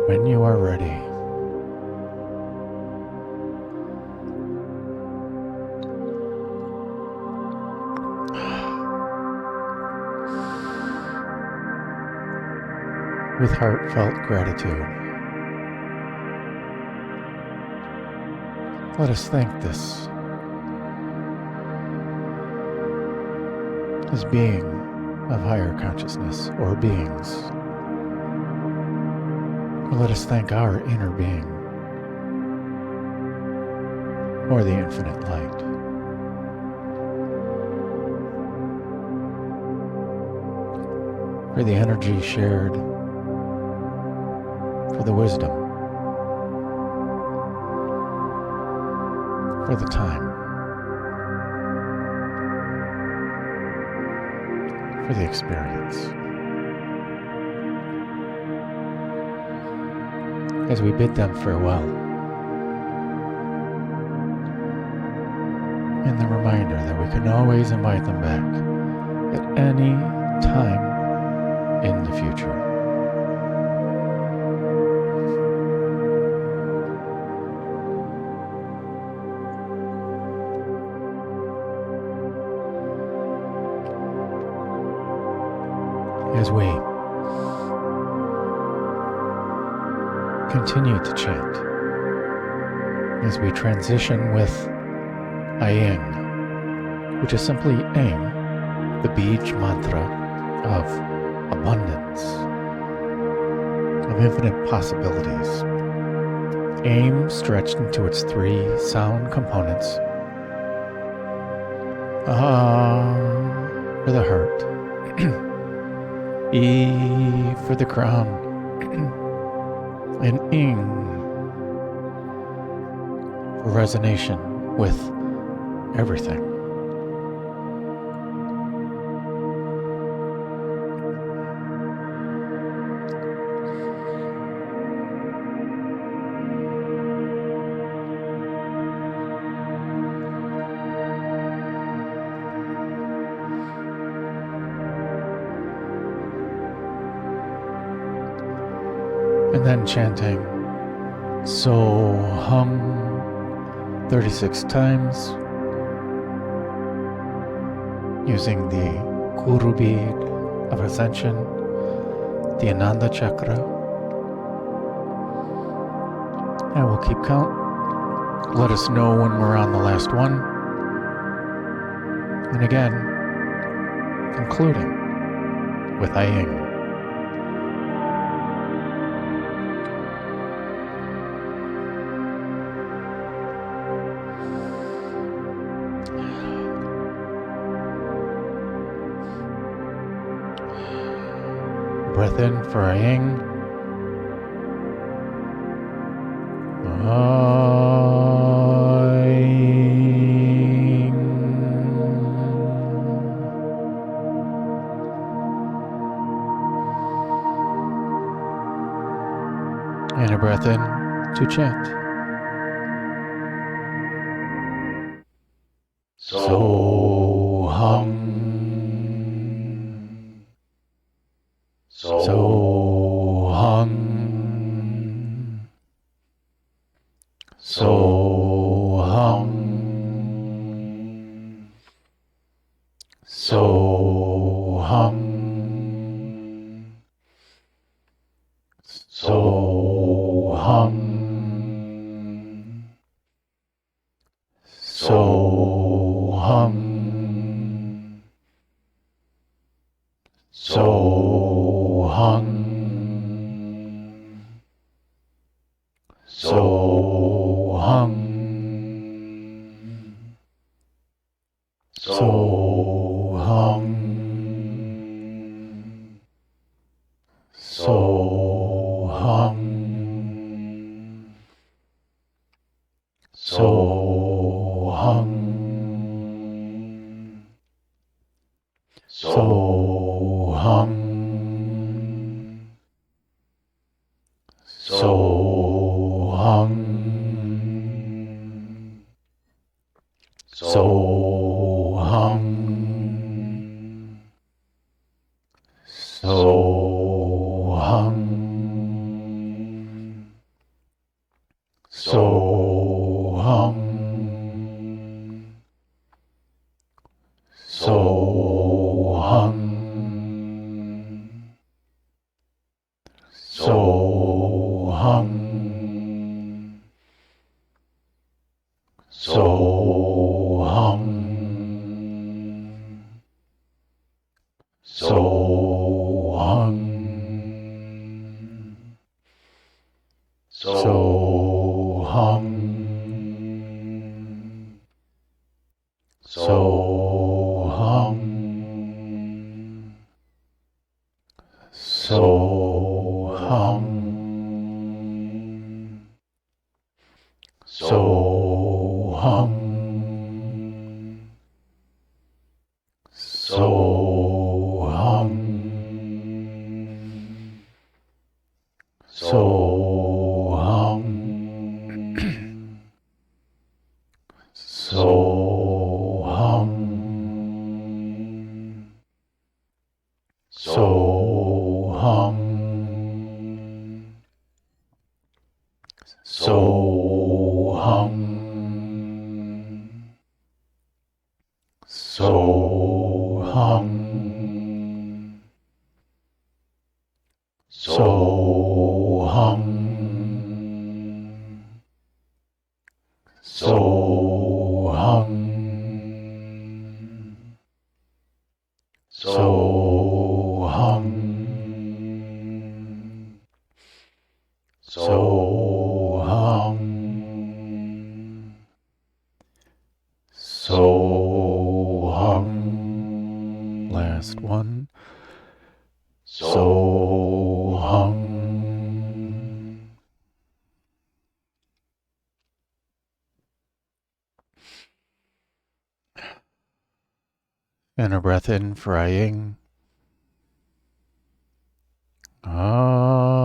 When you are ready, with heartfelt gratitude, let us thank this being of higher consciousness or beings. Or let us thank our inner being or the infinite light. For the energy shared, for the wisdom, for the time, for the experience. As we bid them farewell, and the reminder that we can always invite them back at any time in the future. As we continue to chant, as we transition with Aying, which is simply Aim, the Bij mantra of abundance, of infinite possibilities. Aim stretched into its 3 sound components. For the heart. E for the crown. And Ing for resonation with everything. And then chanting So Hum 36 times, using the Guru bead of Ascension, the Ananda chakra. And we'll keep count. Let us know when we're on the last one. And again, concluding with Aying. Breath in for Aying. Aying. And a breath in to chant. So Hum. So Hum. So Hum. So Hum. So Hum. So Hum. So Hum. So Hum. So Hum. So Hum. So Hum. So Hum. So Hum. So Hum. So Hum. Soham. Soham. Soham. Soham. Soham. Soham. Soham. Soham. Soham. Soham. Soham. Soham. Soham. Soham. Soham. Soham. Soham. Soham. Soham. Last one. Soham. And a breath in for Aying. Aying.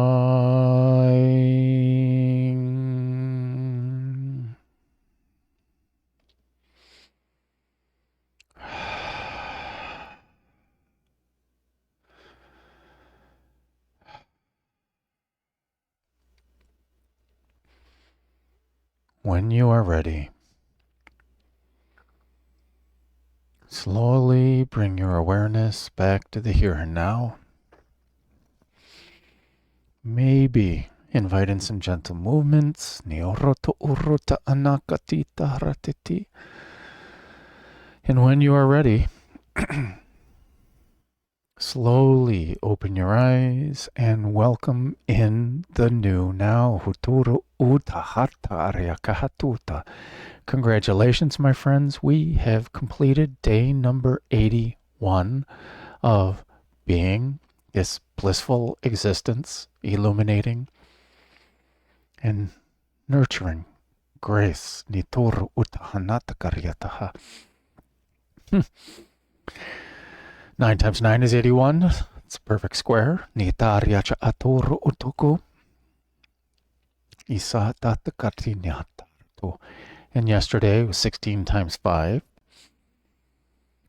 When you are ready, slowly bring your awareness back to the here and now. Maybe invite in some gentle movements. And when you are ready, slowly open your eyes and welcome in the new now. Congratulations, my friends. We have completed day number 81 of being this blissful existence, illuminating and nurturing grace. 9 times 9 is 81. It's a perfect square. Nitaryacha atoro utuku. Isa tatakarti nyatato. And yesterday was 16 times 5.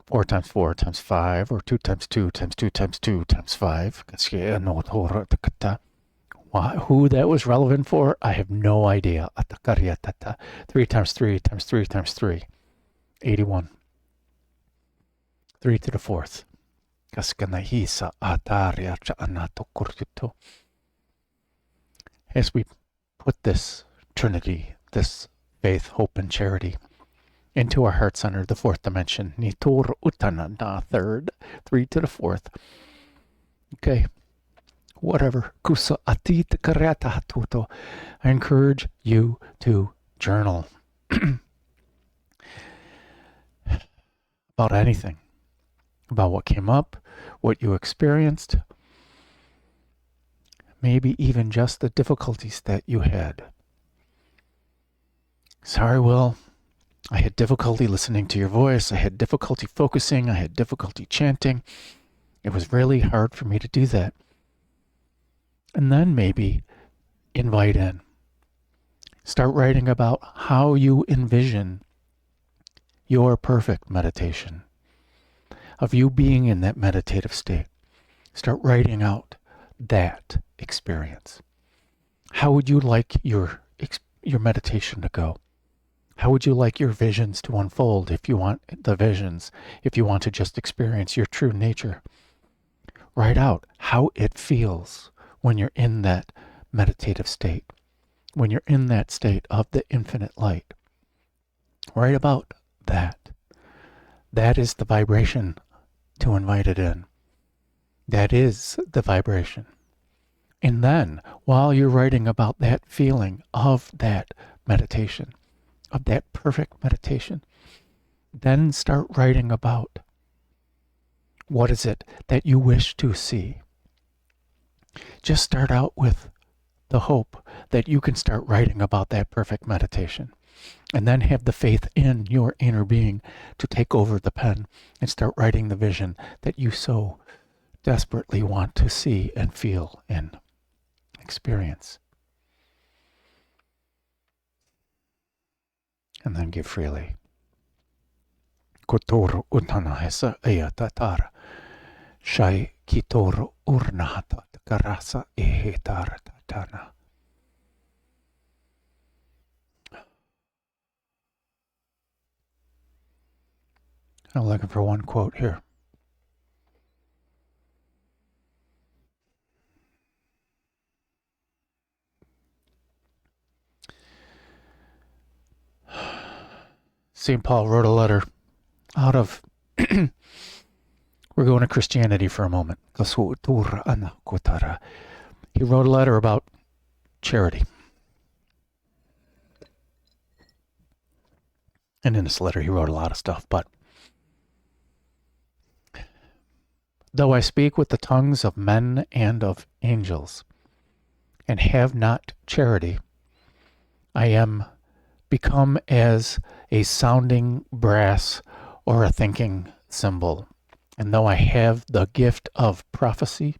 4 times 4 times 5, or 2 times 2 times 2 times 2 times 5. Who that was relevant for, I have no idea. 3 times 3 times 3 times 3. 81. 3 to the 4th. As we put this Trinity, this faith, hope, and charity into our heart center, the 4th dimension, Nitor Uttananda, 3rd, 3 to the 4th. Okay, whatever. Kusa Atita Karyata Hatuto. I encourage you to journal about anything, about what came up, what you experienced, maybe even just the difficulties that you had. Sorry, Will. I had difficulty listening to your voice. I had difficulty focusing. I had difficulty chanting. It was really hard for me to do that. And then maybe invite in. Start writing about how you envision your perfect meditation, of you being in that meditative state. Start writing out that experience. How would you like your meditation to go? How would you like your visions to unfold if you want the visions, if you want to just experience your true nature? Write out how it feels when you're in that meditative state, when you're in that state of the infinite light. Write about that. That is the vibration to invite it in. That is the vibration. And then, while you're writing about that feeling of that meditation, of that perfect meditation, then start writing about what is it that you wish to see. Just start out with the hope that you can start writing about that perfect meditation. And then have the faith in your inner being to take over the pen and start writing the vision that you so desperately want to see and feel and experience. And then give freely. Kotoro utana hesa ea tatara. Shai kitoro urnahata karasa ehetara tatana. I'm looking for one quote here. St. Paul wrote a letter out of, we're going to Christianity for a moment. He wrote a letter about charity. And in this letter he wrote a lot of stuff, but though I speak with the tongues of men and of angels, and have not charity, I am become as a sounding brass or a thinking cymbal. And though I have the gift of prophecy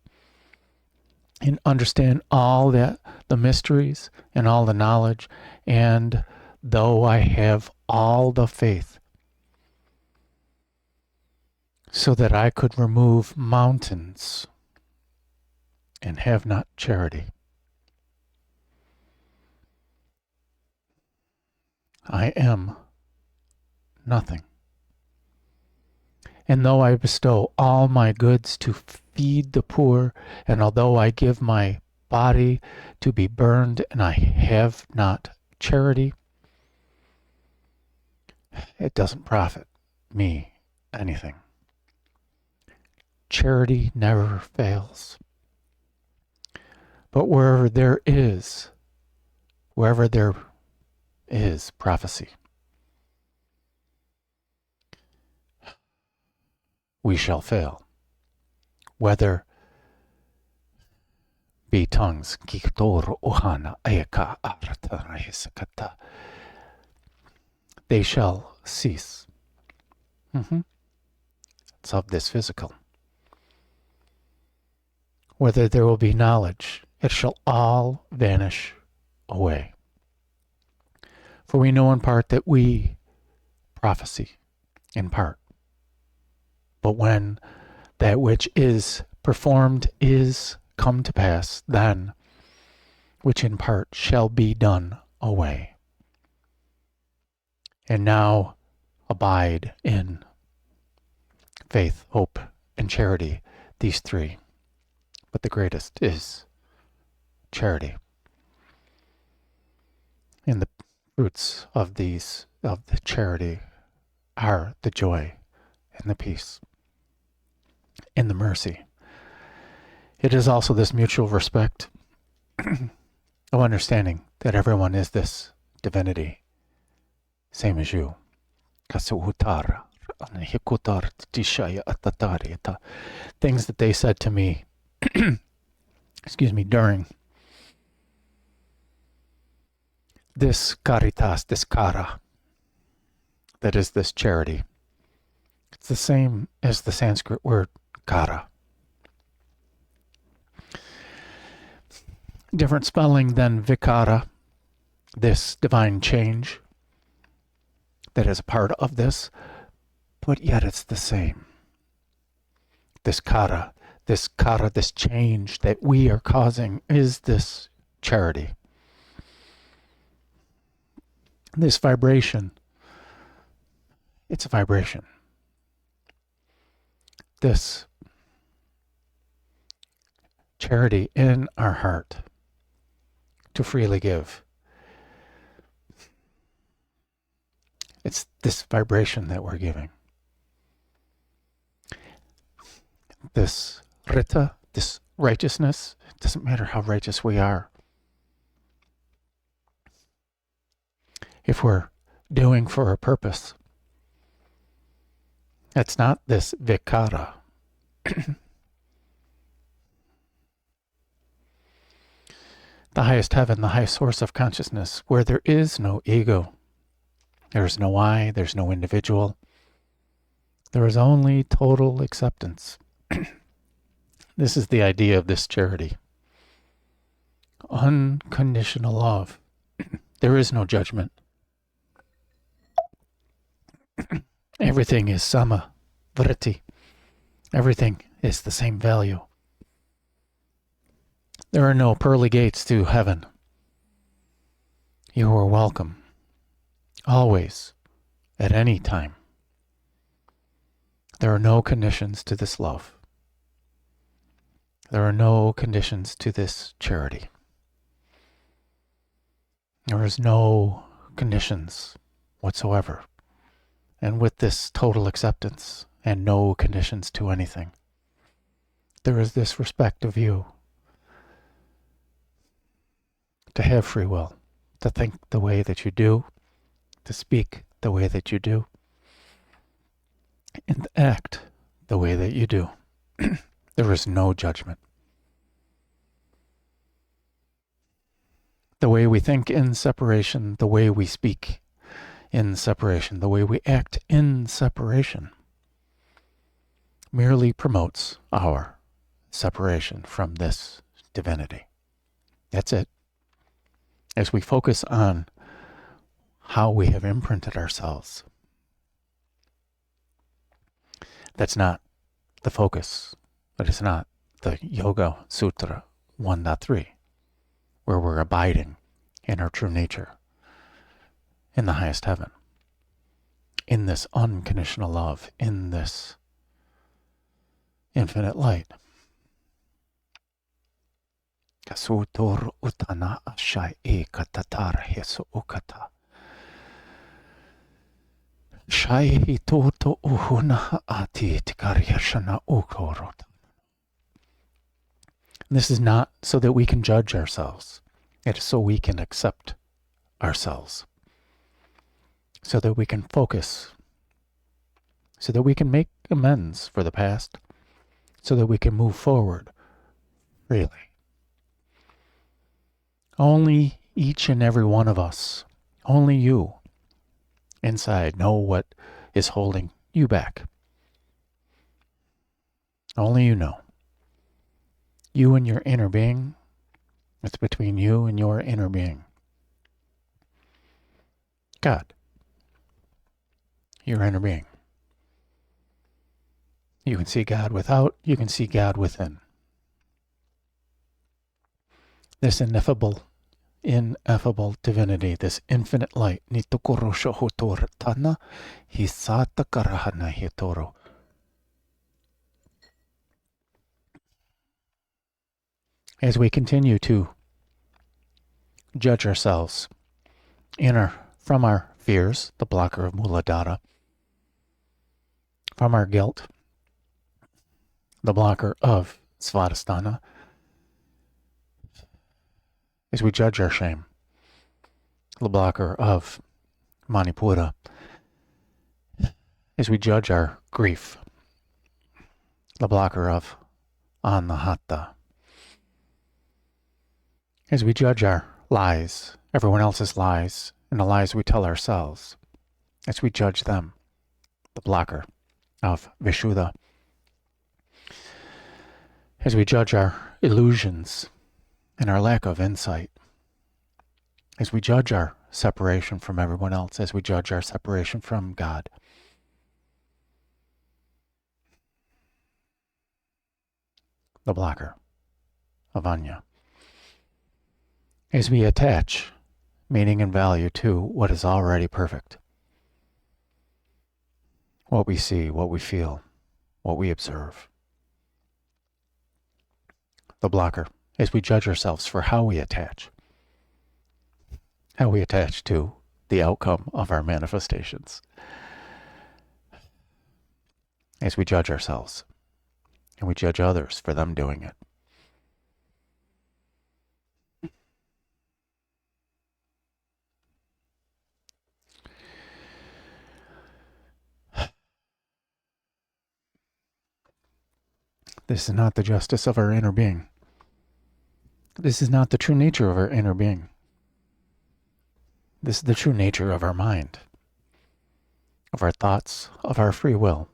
and understand all the mysteries and all the knowledge, and though I have all the faith so that I could remove mountains and have not charity, I am nothing. And though I bestow all my goods to feed the poor, and although I give my body to be burned, and I have not charity, it doesn't profit me anything. Charity never fails. But wherever there is prophecy, we shall fail. Whether be tongues, they shall cease. It's of this physical. Whether there will be knowledge, it shall all vanish away. For we know in part that we prophesy in part. But when that which is performed is come to pass, then which in part shall be done away. And now abide in faith, hope, and charity, these three. But the greatest is charity. And the fruits of the charity are the joy and the peace and the mercy. It is also this mutual respect of understanding that everyone is this divinity, same as you. Things that they said to me, during this caritas, this kara, that is this charity. It's the same as the Sanskrit word kara. Different spelling than vikara, this divine change that is a part of this, but yet it's the same. This kara, this change that we are causing is this charity. This vibration, it's a vibration. This charity in our heart to freely give. It's this vibration that we're giving. This rita, this righteousness, it doesn't matter how righteous we are. If we're doing for a purpose, it's not this vikara. The highest heaven, the highest source of consciousness, where there is no ego. There's no I, there's no individual. There is only total acceptance. This is the idea of this charity. Unconditional love. There is no judgment. Everything is sama, vritti. Everything is the same value. There are no pearly gates to heaven. You are welcome. Always, at any time. There are no conditions to this love. There are no conditions to this charity. There is no conditions whatsoever. And with this total acceptance and no conditions to anything, there is this respect of you to have free will, to think the way that you do, to speak the way that you do, and act the way that you do. There is no judgment. The way we think in separation, the way we speak in separation, the way we act in separation, merely promotes our separation from this divinity. That's it. As we focus on how we have imprinted ourselves, that's not the focus. That is not the Yoga Sutra 1.3, where we're abiding in our true nature, in the highest heaven, in this unconditional love, in this infinite light. Kasutor utana ashai e katatara hesu ukata. Shai toto uhuna ati tikaryashana ukorota. This is not so that we can judge ourselves. It is so we can accept ourselves. So that we can focus. So that we can make amends for the past. So that we can move forward freely. Only each and every one of us, only you, inside know what is holding you back. Only you know. You and your inner being, it's between you and your inner being. God, your inner being. You can see God without, you can see God within. This ineffable divinity, this infinite light, Nitukurusho Hutor Tana, Hisata Karahana Hitoro. As we continue to judge ourselves from our fears, the blocker of Muladhara, from our guilt, the blocker of Svadhisthana, as we judge our shame, the blocker of Manipura, as we judge our grief, the blocker of Anahata, as we judge our lies, everyone else's lies, and the lies we tell ourselves, as we judge them, the blocker of Vishuddha, as we judge our illusions and our lack of insight, as we judge our separation from everyone else, as we judge our separation from God. The blocker of Anya. As we attach meaning and value to what is already perfect. What we see, what we feel, what we observe. The blocker is we judge ourselves for how we attach to the outcome of our manifestations. As we judge ourselves and we judge others for them doing it. This is not the justice of our inner being. This is not the true nature of our inner being. This is the true nature of our mind, of our thoughts, of our free will.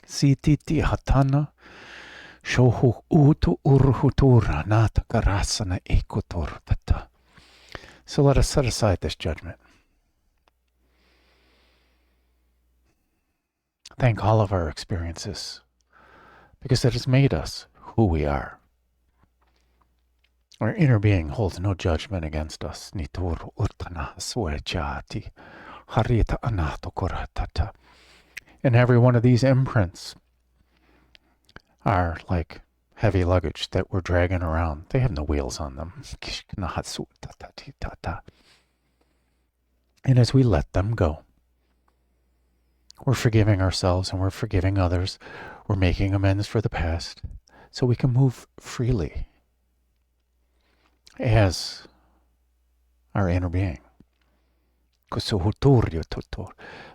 Sititi hatana shohu utu urhutura nata karasana ekutortata. So let us set aside this judgment. Thank all of our experiences, because it has made us who we are. Our inner being holds no judgment against us. Nituru urtana suechati harita anato koratata. And every one of these imprints are like heavy luggage that we're dragging around. They have no wheels on them. And as we let them go, we're forgiving ourselves and we're forgiving others. We're making amends for the past so we can move freely as our inner being.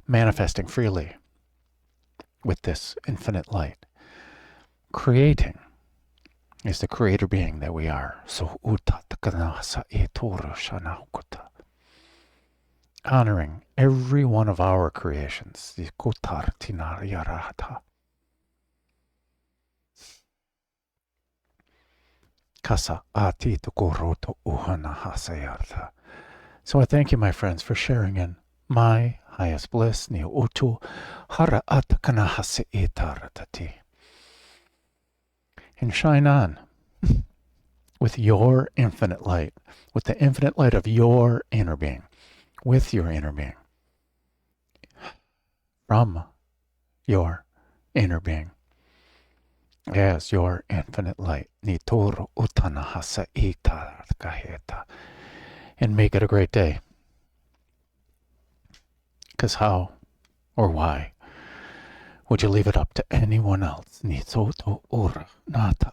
Manifesting freely with this infinite light. Creating is the creator being that we are. Honoring every one of our creations. So I thank you, my friends, for sharing in my highest bliss. And shine on with your infinite light, with the infinite light of your inner being, with your inner being, from your inner being, as your infinite light. And make it a great day. Because how or why would you leave it up to anyone else? Nata